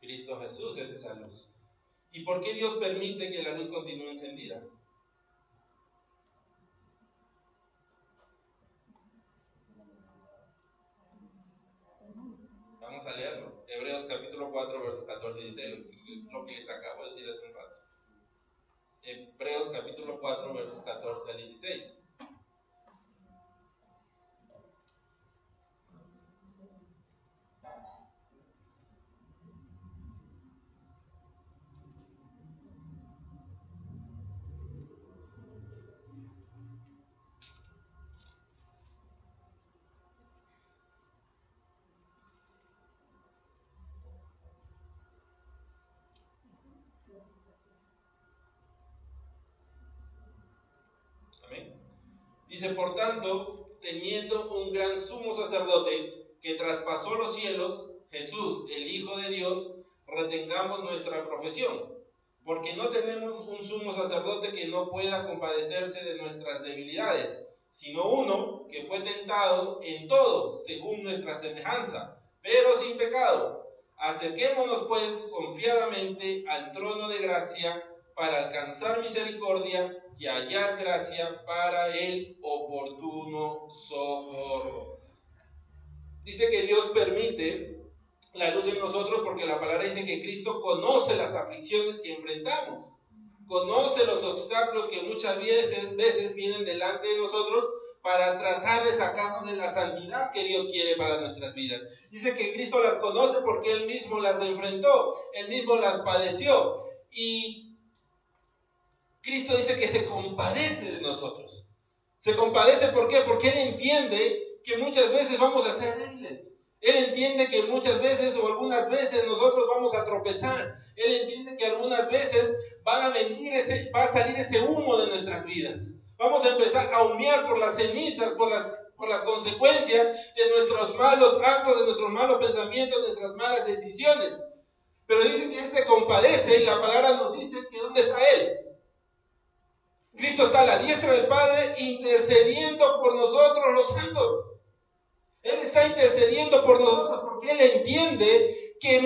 Cristo Jesús es esa luz. ¿Y por qué Dios permite que la luz continúe encendida? Vamos a leerlo. Hebreos capítulo 4, versos 14 y 16, lo que les acabo de decir hace un rato. Hebreos capítulo 4, versos 14 al 16. Dice, por tanto, teniendo un gran sumo sacerdote que traspasó los cielos, Jesús, el Hijo de Dios, retengamos nuestra profesión, porque no tenemos un sumo sacerdote que no pueda compadecerse de nuestras debilidades, sino uno que fue tentado en todo, según nuestra semejanza, pero sin pecado. Acerquémonos pues confiadamente al trono de gracia para alcanzar misericordia y hallar gracia para el oportuno socorro. Dice que Dios permite la luz en nosotros porque la palabra dice que Cristo conoce las aflicciones que enfrentamos, conoce los obstáculos que muchas veces vienen delante de nosotros para tratar de sacarnos de la santidad que Dios quiere para nuestras vidas. Dice que Cristo las conoce porque Él mismo las enfrentó, Él mismo las padeció, y Cristo dice que se compadece de nosotros. Se compadece, ¿por qué? Porque Él entiende que muchas veces vamos a ser débiles. Él entiende que muchas veces o algunas veces nosotros vamos a tropezar. Él entiende que algunas veces va a salir ese humo de nuestras vidas. Vamos a empezar a humear por las cenizas, por las consecuencias de nuestros malos actos, de nuestros malos pensamientos, de nuestras malas decisiones. Pero dice que Él se compadece y la palabra nos dice que ¿dónde está Él? Cristo está a la diestra del Padre intercediendo por nosotros los santos. Él está intercediendo por nosotros porque Él entiende que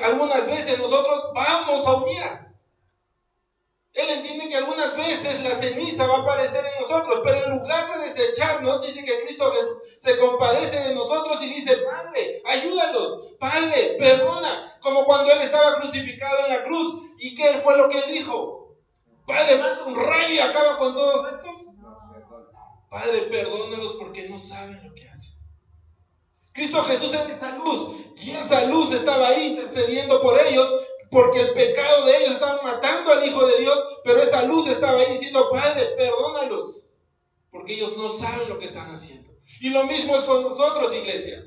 algunas veces nosotros vamos a humear. Él entiende que algunas veces la ceniza va a aparecer en nosotros, pero en lugar de desecharnos, dice que Cristo se compadece de nosotros y dice, Padre, ayúdalos, Padre, perdona, como cuando Él estaba crucificado en la cruz. ¿Y qué fue lo que Él dijo? Padre, manda un rayo y acaba con todos estos. Padre, perdónalos porque no saben lo que hacen. Cristo Jesús es esa luz, y esa luz estaba ahí intercediendo por ellos, porque el pecado de ellos estaba matando al Hijo de Dios, pero esa luz estaba ahí diciendo, Padre, perdónalos, porque ellos no saben lo que están haciendo. Y lo mismo es con nosotros, iglesia.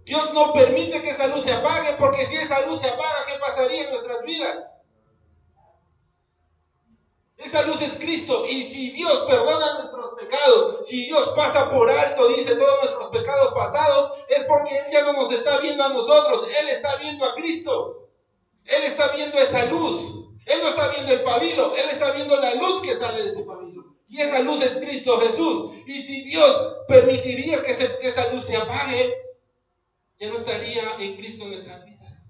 Dios no permite que esa luz se apague, porque si esa luz se apaga, ¿qué pasaría en nuestras vidas? Esa luz es Cristo, y si Dios perdona nuestros pecados, si Dios pasa por alto, dice, todos nuestros pecados pasados, es porque Él ya no nos está viendo a nosotros, Él está viendo a Cristo. Él está viendo esa luz. Él no está viendo el pabilo, Él está viendo la luz que sale de ese pabilo. Y esa luz es Cristo Jesús. Y si Dios permitiría que esa luz se apague, ya no estaría en Cristo en nuestras vidas.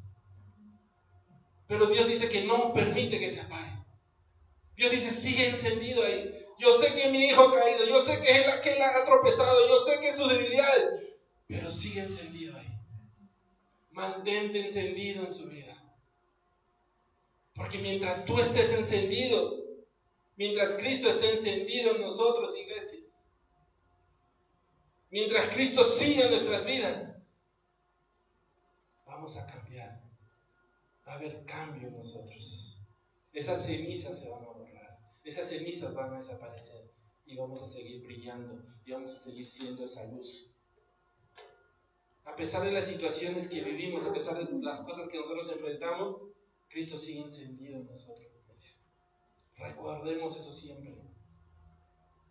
Pero Dios dice que no permite que se apague. Dios dice, sigue encendido ahí. Yo sé que mi hijo ha caído, yo sé que él ha tropezado, yo sé que sus debilidades, pero sigue encendido ahí. Mantente encendido en su vida. Porque mientras tú estés encendido, mientras Cristo esté encendido en nosotros, iglesia, mientras Cristo siga en nuestras vidas, vamos a cambiar. Va a haber cambio en nosotros. Esas cenizas se van a borrar. Esas cenizas van a desaparecer. Y vamos a seguir brillando. Y vamos a seguir siendo esa luz. A pesar de las situaciones que vivimos, a pesar de las cosas que nosotros enfrentamos, Cristo sigue encendido en nosotros. Recordemos eso siempre.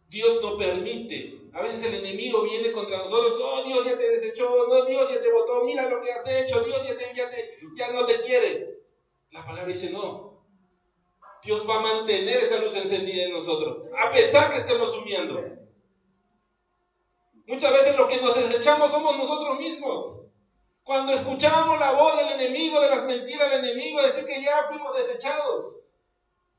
Dios no permite. A veces el enemigo viene contra nosotros. No, Dios ya te desechó. No, Dios ya te botó. Mira lo que has hecho. Dios ya no te quiere. La palabra dice no. Dios va a mantener esa luz encendida en nosotros, a pesar que estemos sumiendo. Muchas veces lo que nos desechamos somos nosotros mismos. Cuando escuchamos la voz del enemigo, de las mentiras del enemigo, decir que ya fuimos desechados.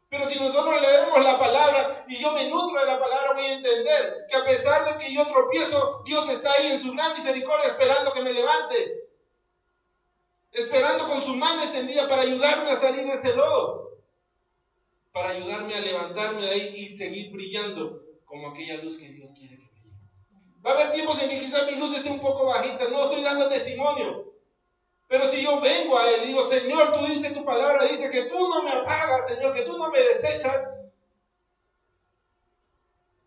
Pero si nosotros leemos la palabra y yo me nutro de la palabra, voy a entender que a pesar de que yo tropiezo, Dios está ahí en su gran misericordia esperando que me levante. Esperando con su mano extendida para ayudarme a salir de ese lodo. Para ayudarme a levantarme de ahí y seguir brillando como aquella luz que Dios quiere que brille. Va a haber tiempos en que quizás mi luz esté un poco bajita, no estoy dando testimonio. Pero si yo vengo a Él y digo, Señor, tú dices tu palabra, dice que tú no me apagas, Señor, que tú no me desechas.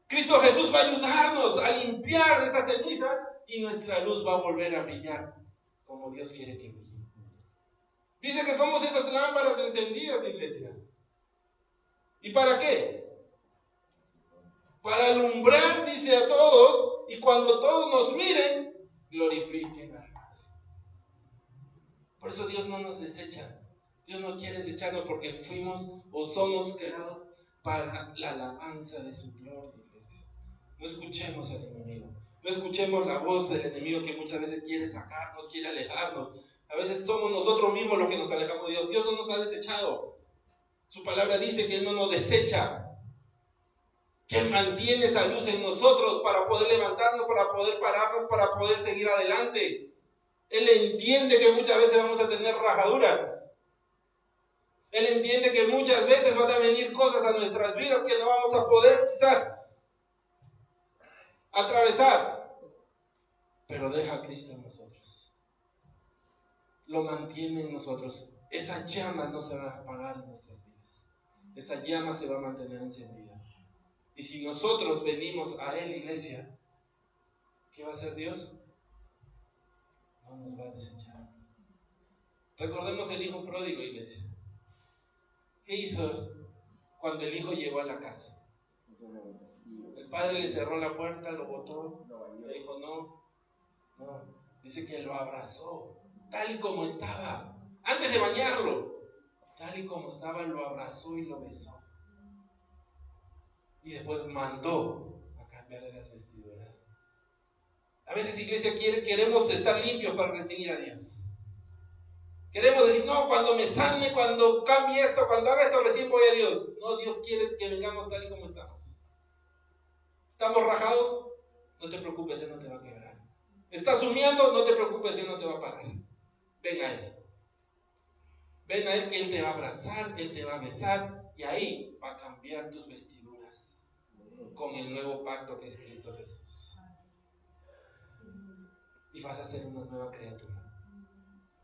Cristo Jesús va a ayudarnos a limpiar esa ceniza y nuestra luz va a volver a brillar como Dios quiere que brille. Dice que somos esas lámparas encendidas, iglesia. ¿Y para qué? para alumbrar, dice, a todos, y cuando todos nos miren, glorifiquen al Padre. Por eso Dios no nos desecha. Dios no quiere desecharnos porque fuimos o somos creados para la alabanza de su gloria, iglesia. No escuchemos al enemigo. No escuchemos la voz del enemigo que muchas veces quiere sacarnos, quiere alejarnos. A veces somos nosotros mismos los que nos alejamos de Dios. Dios no nos ha desechado. Su palabra dice que Él no nos desecha, que Él mantiene esa luz en nosotros para poder levantarnos, para poder pararnos, para poder seguir adelante. Él entiende que muchas veces vamos a tener rajaduras. Él entiende que muchas veces van a venir cosas a nuestras vidas que no vamos a poder quizás atravesar. Pero deja a Cristo en nosotros. Lo mantiene en nosotros. Esa llama no se va a apagar en nuestras vidas. Esa llama se va a mantener encendida. Y si nosotros venimos a Él, iglesia, ¿qué va a hacer Dios? No nos va a desechar. Recordemos el hijo pródigo, iglesia. ¿Qué hizo cuando el hijo llegó a la casa? El padre le cerró la puerta, lo botó, le dijo no. Dice que lo abrazó, tal y como estaba, antes de bañarlo, tal y como estaba, lo abrazó y lo besó. Y después mandó a cambiarle las vestiduras. A veces, iglesia, queremos estar limpios para recibir a Dios. Queremos decir, no, cuando me sane, cuando cambie esto, cuando haga esto, recién voy a Dios. No, Dios quiere que vengamos tal y como estamos. ¿Estamos rajados? No te preocupes, Él no te va a quebrar. ¿Estás humeando? No te preocupes, Él no te va a pagar. Ven a Él. Ven a Él, que Él te va a abrazar, Él te va a besar, y ahí va a cambiar tus vestiduras con el nuevo pacto que es Cristo Jesús. Y vas a ser una nueva criatura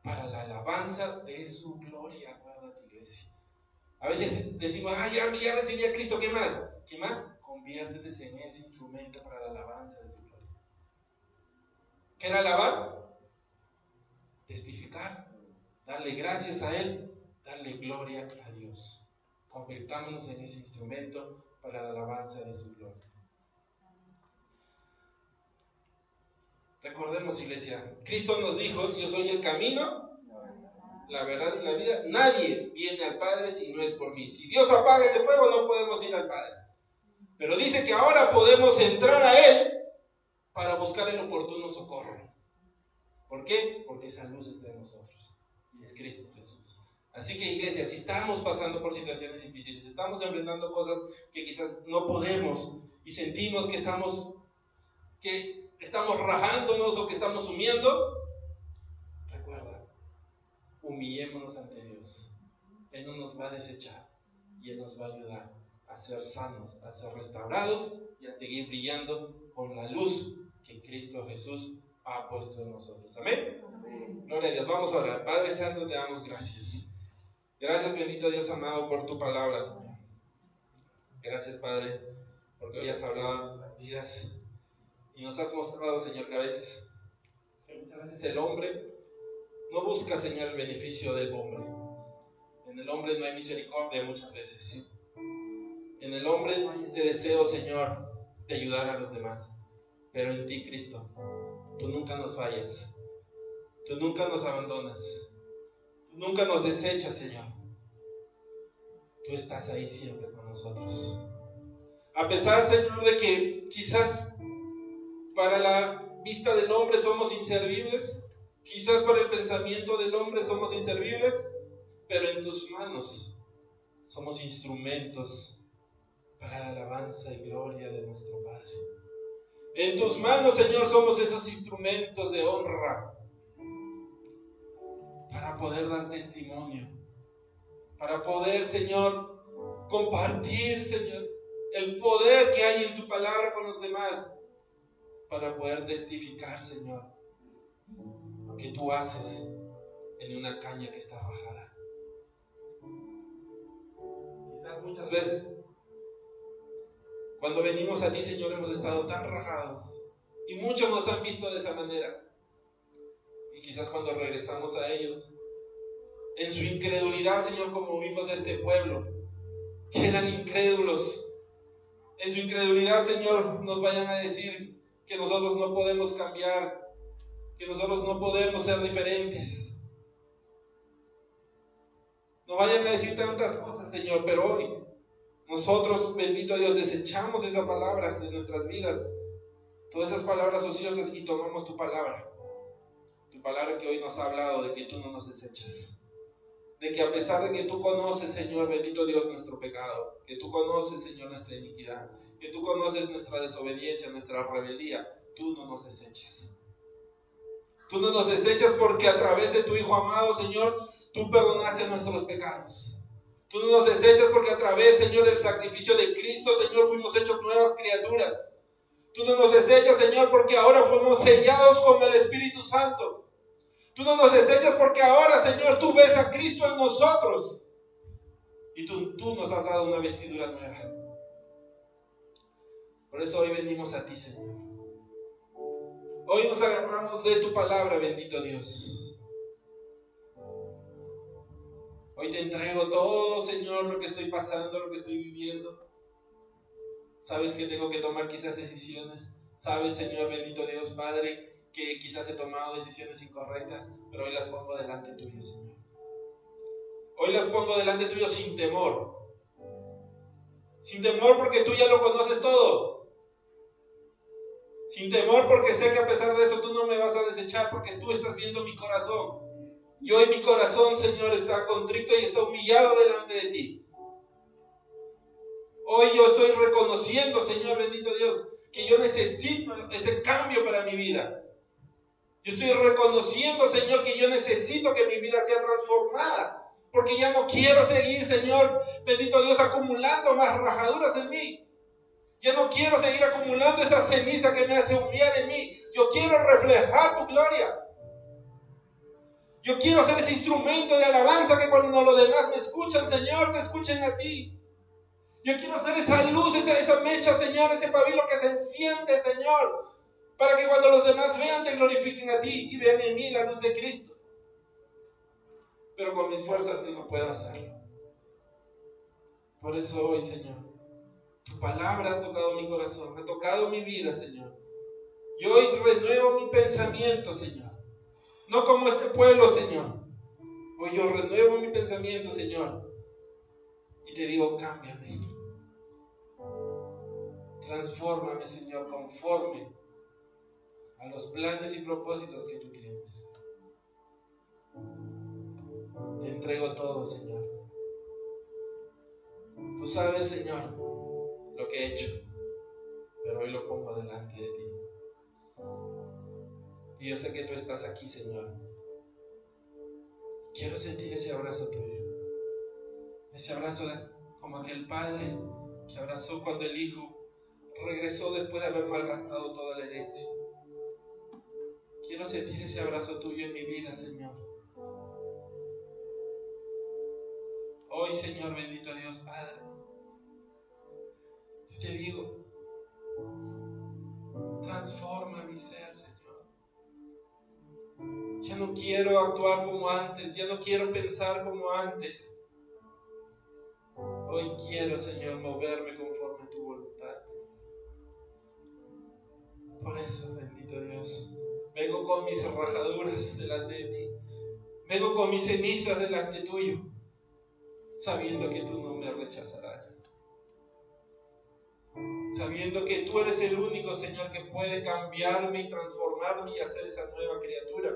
para la alabanza de su gloria. Acuérdate, iglesia. A veces decimos, ya recibí a Cristo, ¿qué más? ¿Qué más? Conviértete en ese instrumento para la alabanza de su gloria. ¿Qué era alabar? Testificar, darle gracias a Él, darle gloria a Dios. Convirtámonos en ese instrumento para la alabanza de su gloria. Recordemos, iglesia, Cristo nos dijo, yo soy el camino, la verdad y la vida. Nadie viene al Padre si no es por mí. Si Dios apaga ese fuego, no podemos ir al Padre. Pero dice que ahora podemos entrar a Él para buscar el oportuno socorro. ¿Por qué? Porque esa luz está en nosotros. Y es Cristo Jesús. Así que, iglesia, si estamos pasando por situaciones difíciles, estamos enfrentando cosas que quizás no podemos y sentimos que estamos rajándonos o que estamos sumiendo, recuerda, humillémonos ante Dios. Él no nos va a desechar y Él nos va a ayudar a ser sanos, a ser restaurados y a seguir brillando con la luz que Cristo Jesús ha puesto en nosotros. Amén. Gloria a Dios. Vamos a orar. Padre Santo, te damos gracias. Gracias, bendito Dios amado, por tu palabra, Señor. Gracias, Padre, porque hoy has hablado en las vidas y nos has mostrado, Señor, que muchas veces el hombre no busca, Señor, el beneficio del hombre. En el hombre no hay misericordia muchas veces. En el hombre no hay ese deseo, Señor, de ayudar a los demás. Pero en ti, Cristo, tú nunca nos fallas. Tú nunca nos abandonas. Tú nunca nos desechas, Señor. Tú estás ahí siempre con nosotros. A pesar, Señor, de que quizás para la vista del hombre somos inservibles, quizás para el pensamiento del hombre somos inservibles, pero en tus manos somos instrumentos para la alabanza y gloria de nuestro Padre. En tus manos, Señor, somos esos instrumentos de honra para poder dar testimonio, para poder, Señor, compartir, Señor, el poder que hay en tu palabra con los demás, para poder testificar, Señor, lo que tú haces en una caña que está rajada. Quizás muchas veces, cuando venimos a ti, Señor, hemos estado tan rajados y muchos nos han visto de esa manera. Y quizás cuando regresamos a ellos, en su incredulidad, Señor, como vimos de este pueblo, que eran incrédulos, en su incredulidad, Señor, nos vayan a decir que nosotros no podemos cambiar, que nosotros no podemos ser diferentes. Nos vayan a decir tantas cosas, Señor, pero hoy nosotros, bendito Dios, desechamos esas palabras de nuestras vidas, todas esas palabras ociosas, y tomamos tu palabra que hoy nos ha hablado de que tú no nos desechas. De que a pesar de que tú conoces, Señor, bendito Dios, nuestro pecado, que tú conoces, Señor, nuestra iniquidad, que tú conoces nuestra desobediencia, nuestra rebeldía, tú no nos desechas. Tú no nos desechas porque a través de tu Hijo amado, Señor, tú perdonaste nuestros pecados. Tú no nos desechas porque a través, Señor, del sacrificio de Cristo, Señor, fuimos hechos nuevas criaturas. Tú no nos desechas, Señor, porque ahora fuimos sellados con el Espíritu Santo. Tú no nos desechas porque ahora, Señor, tú ves a Cristo en nosotros. Y tú nos has dado una vestidura nueva. Por eso hoy venimos a ti, Señor. Hoy nos agarramos de tu palabra, bendito Dios. Hoy te entrego todo, Señor, lo que estoy pasando, lo que estoy viviendo. Sabes que tengo que tomar quizás decisiones. Sabes, Señor, bendito Dios, Padre, que quizás he tomado decisiones incorrectas, pero hoy las pongo delante tuyo, Señor. Hoy las pongo delante tuyo sin temor. Sin temor porque tú ya lo conoces todo. Sin temor porque sé que a pesar de eso tú no me vas a desechar, porque tú estás viendo mi corazón. Y hoy mi corazón, Señor, está contrito y está humillado delante de ti. Hoy yo estoy reconociendo, Señor, bendito Dios, que yo necesito ese cambio para mi vida. Yo estoy reconociendo, Señor, que yo necesito que mi vida sea transformada. Porque ya no quiero seguir, Señor, bendito Dios, acumulando más rajaduras en mí. Ya no quiero seguir acumulando esa ceniza que me hace humillar en mí. Yo quiero reflejar tu gloria. Yo quiero ser ese instrumento de alabanza que cuando los demás me escuchan, Señor, te escuchen a ti. Yo quiero ser esa luz, esa mecha, Señor, ese pabilo que se enciende, Señor, para que cuando los demás vean, te glorifiquen a ti y vean en mí la luz de Cristo. Pero con mis fuerzas yo no puedo hacerlo. Por eso hoy, Señor, tu palabra ha tocado mi corazón, ha tocado mi vida, Señor. Y hoy renuevo mi pensamiento, Señor. No como este pueblo, Señor. Hoy yo renuevo mi pensamiento, Señor. Y te digo, cámbiame. Transfórmame, Señor, conforme a los planes y propósitos que tú tienes. Te entrego todo, Señor. Tú sabes, Señor, lo que he hecho, pero hoy lo pongo delante de ti. Y yo sé que tú estás aquí, Señor. Quiero sentir ese abrazo tuyo. Ese abrazo como aquel padre que abrazó cuando el hijo regresó después de haber malgastado toda la herencia. Quiero sentir ese abrazo tuyo en mi vida, Señor. Hoy, Señor, bendito Dios, Padre, yo te digo, transforma mi ser, Señor. Ya no quiero actuar como antes, ya no quiero pensar como antes. Hoy quiero, Señor, moverme conforme a tu voluntad. Por eso, bendito Dios, vengo con mis rajaduras delante de ti. Vengo con mis cenizas delante tuyo, sabiendo que tú no me rechazarás. Sabiendo que tú eres el único, Señor, que puede cambiarme y transformarme y hacer esa nueva criatura.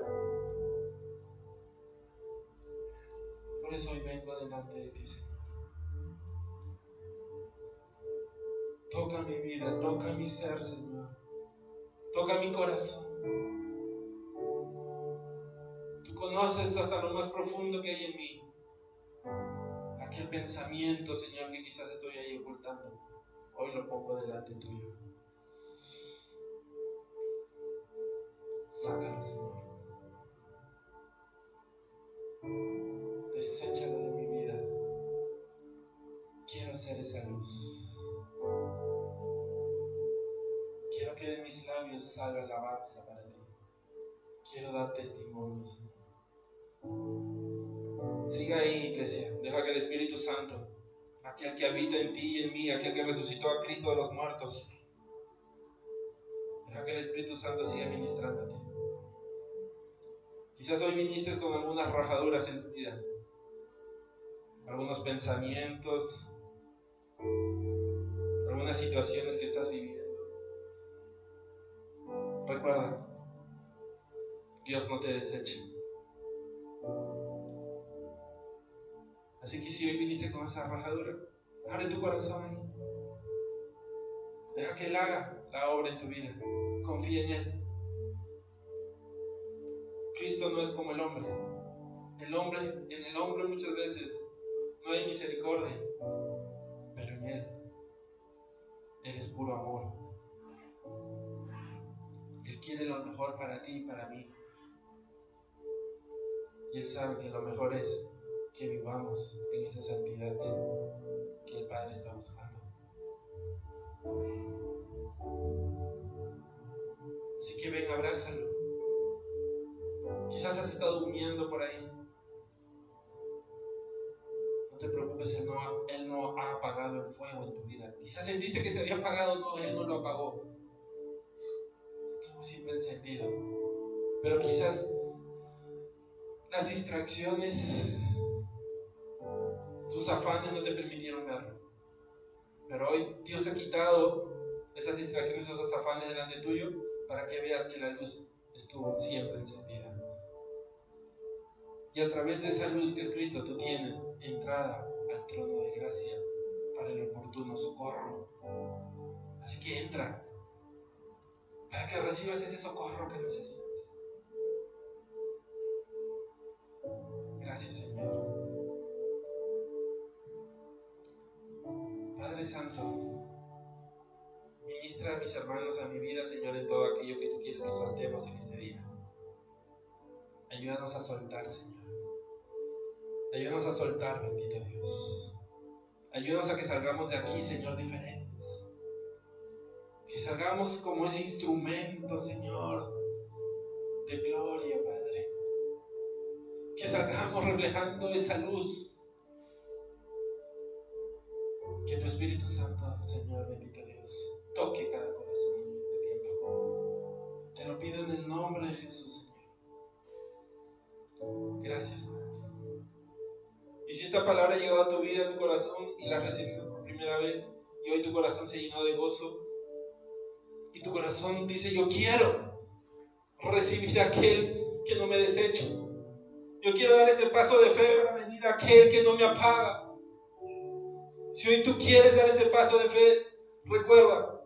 Por eso hoy vengo delante de ti, Señor. Toca mi vida, toca mi ser, Señor. Toca mi corazón. Tú conoces hasta lo más profundo que hay en mí. Aquel pensamiento, Señor, que quizás estoy ahí ocultando. Hoy lo pongo delante tuyo. Sácalo, Señor. Deséchalo de mi vida. Quiero ser esa luz. Quiero que de mis labios salga alabanza para ti. Quiero dar testimonio, Señor. Siga ahí, iglesia. Deja que el Espíritu Santo aquel que habita en ti y en mí, aquel que resucitó a Cristo de los muertos. Deja que el Espíritu Santo siga ministrándote. Quizás hoy viniste con algunas rajaduras en tu vida, algunos pensamientos, algunas situaciones que estás viviendo. Recuerda, Dios no te desecha. Así que si hoy viniste con esa rajadura, abre tu corazón ahí. Deja que Él haga la obra en tu vida. Confía en Él. Cristo no es como el hombre. En el hombre muchas veces no hay misericordia, pero en Él es puro amor. Él quiere lo mejor para ti y para mí. Y Él sabe que lo mejor es que vivamos en esa santidad que el Padre está buscando. Así que ven, abrázalo. Quizás has estado durmiendo por ahí. No te preocupes, Él no ha apagado el fuego en tu vida. Quizás sentiste que se había apagado, no, Él no lo apagó. Estuvo siempre encendido. Pero quizás las distracciones, tus afanes no te permitieron verlo. Pero hoy Dios ha quitado esas distracciones, esos afanes delante tuyo, para que veas que la luz estuvo siempre encendida. Y a través de esa luz que es Cristo, tú tienes entrada al trono de gracia para el oportuno socorro. Así que entra para que recibas ese socorro que necesitas. Gracias, Señor. Padre Santo, ministra a mis hermanos, a mi vida, Señor, en todo aquello que tú quieres que soltemos en este día. Ayúdanos a soltar, Señor. Ayúdanos a soltar, bendito Dios. Ayúdanos a que salgamos de aquí, Señor, diferentes. Que salgamos como ese instrumento, Señor, de gloria, Padre. Que salgamos reflejando esa luz. Que tu Espíritu Santo, Señor, bendito Dios, toque cada corazón en este tiempo. Te lo pido en el nombre de Jesús, Señor. Gracias, Padre. Y si esta palabra ha llegado a tu vida, a tu corazón, y la has recibido por primera vez, y hoy tu corazón se llenó de gozo, y tu corazón dice: yo quiero recibir a aquel que no me desecha. Yo quiero dar ese paso de fe para venir a aquel que no me apaga. Si hoy tú quieres dar ese paso de fe, recuerda,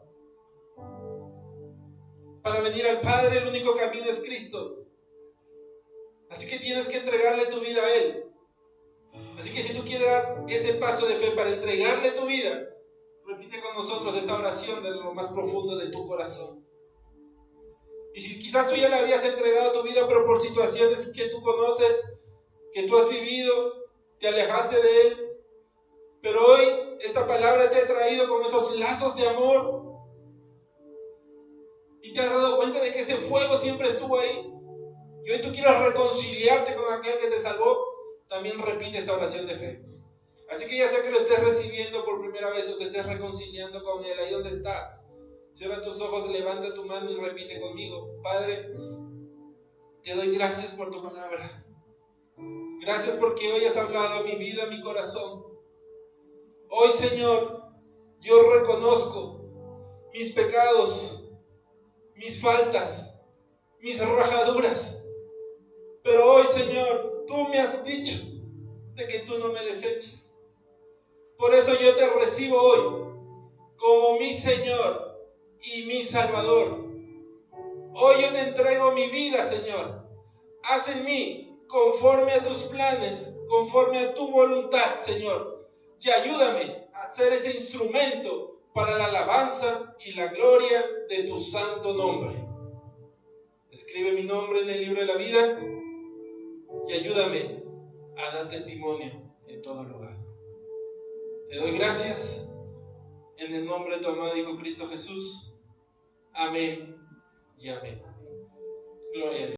para venir al Padre el único camino es Cristo. Así que tienes que entregarle tu vida a Él. Así que si tú quieres dar ese paso de fe para entregarle tu vida, repite con nosotros esta oración de lo más profundo de tu corazón. Y si quizás tú ya le habías entregado tu vida, pero por situaciones que tú conoces, que tú has vivido, te alejaste de Él, pero hoy esta palabra te ha traído con esos lazos de amor y te has dado cuenta de que ese fuego siempre estuvo ahí, y hoy tú quieres reconciliarte con aquel que te salvó, también repite esta oración de fe. Así que ya sea que lo estés recibiendo por primera vez o te estés reconciliando con Él, ahí donde estás, cierra tus ojos, levanta tu mano y repite conmigo: Padre, te doy gracias por tu palabra. Gracias porque hoy has hablado a mi vida, a mi corazón. Hoy, Señor, yo reconozco mis pecados, mis faltas, mis rajaduras. Pero hoy, Señor, tú me has dicho de que tú no me deseches. Por eso yo te recibo hoy como mi Señor y mi Salvador. Hoy yo te entrego mi vida, Señor. Haz en mí conforme a tus planes, conforme a tu voluntad, Señor. Y ayúdame a ser ese instrumento para la alabanza y la gloria de tu santo nombre. Escribe mi nombre en el libro de la vida y ayúdame a dar testimonio en todo lugar. Te doy gracias en el nombre de tu amado Hijo Cristo Jesús. Amén y amén. Gloria a Dios.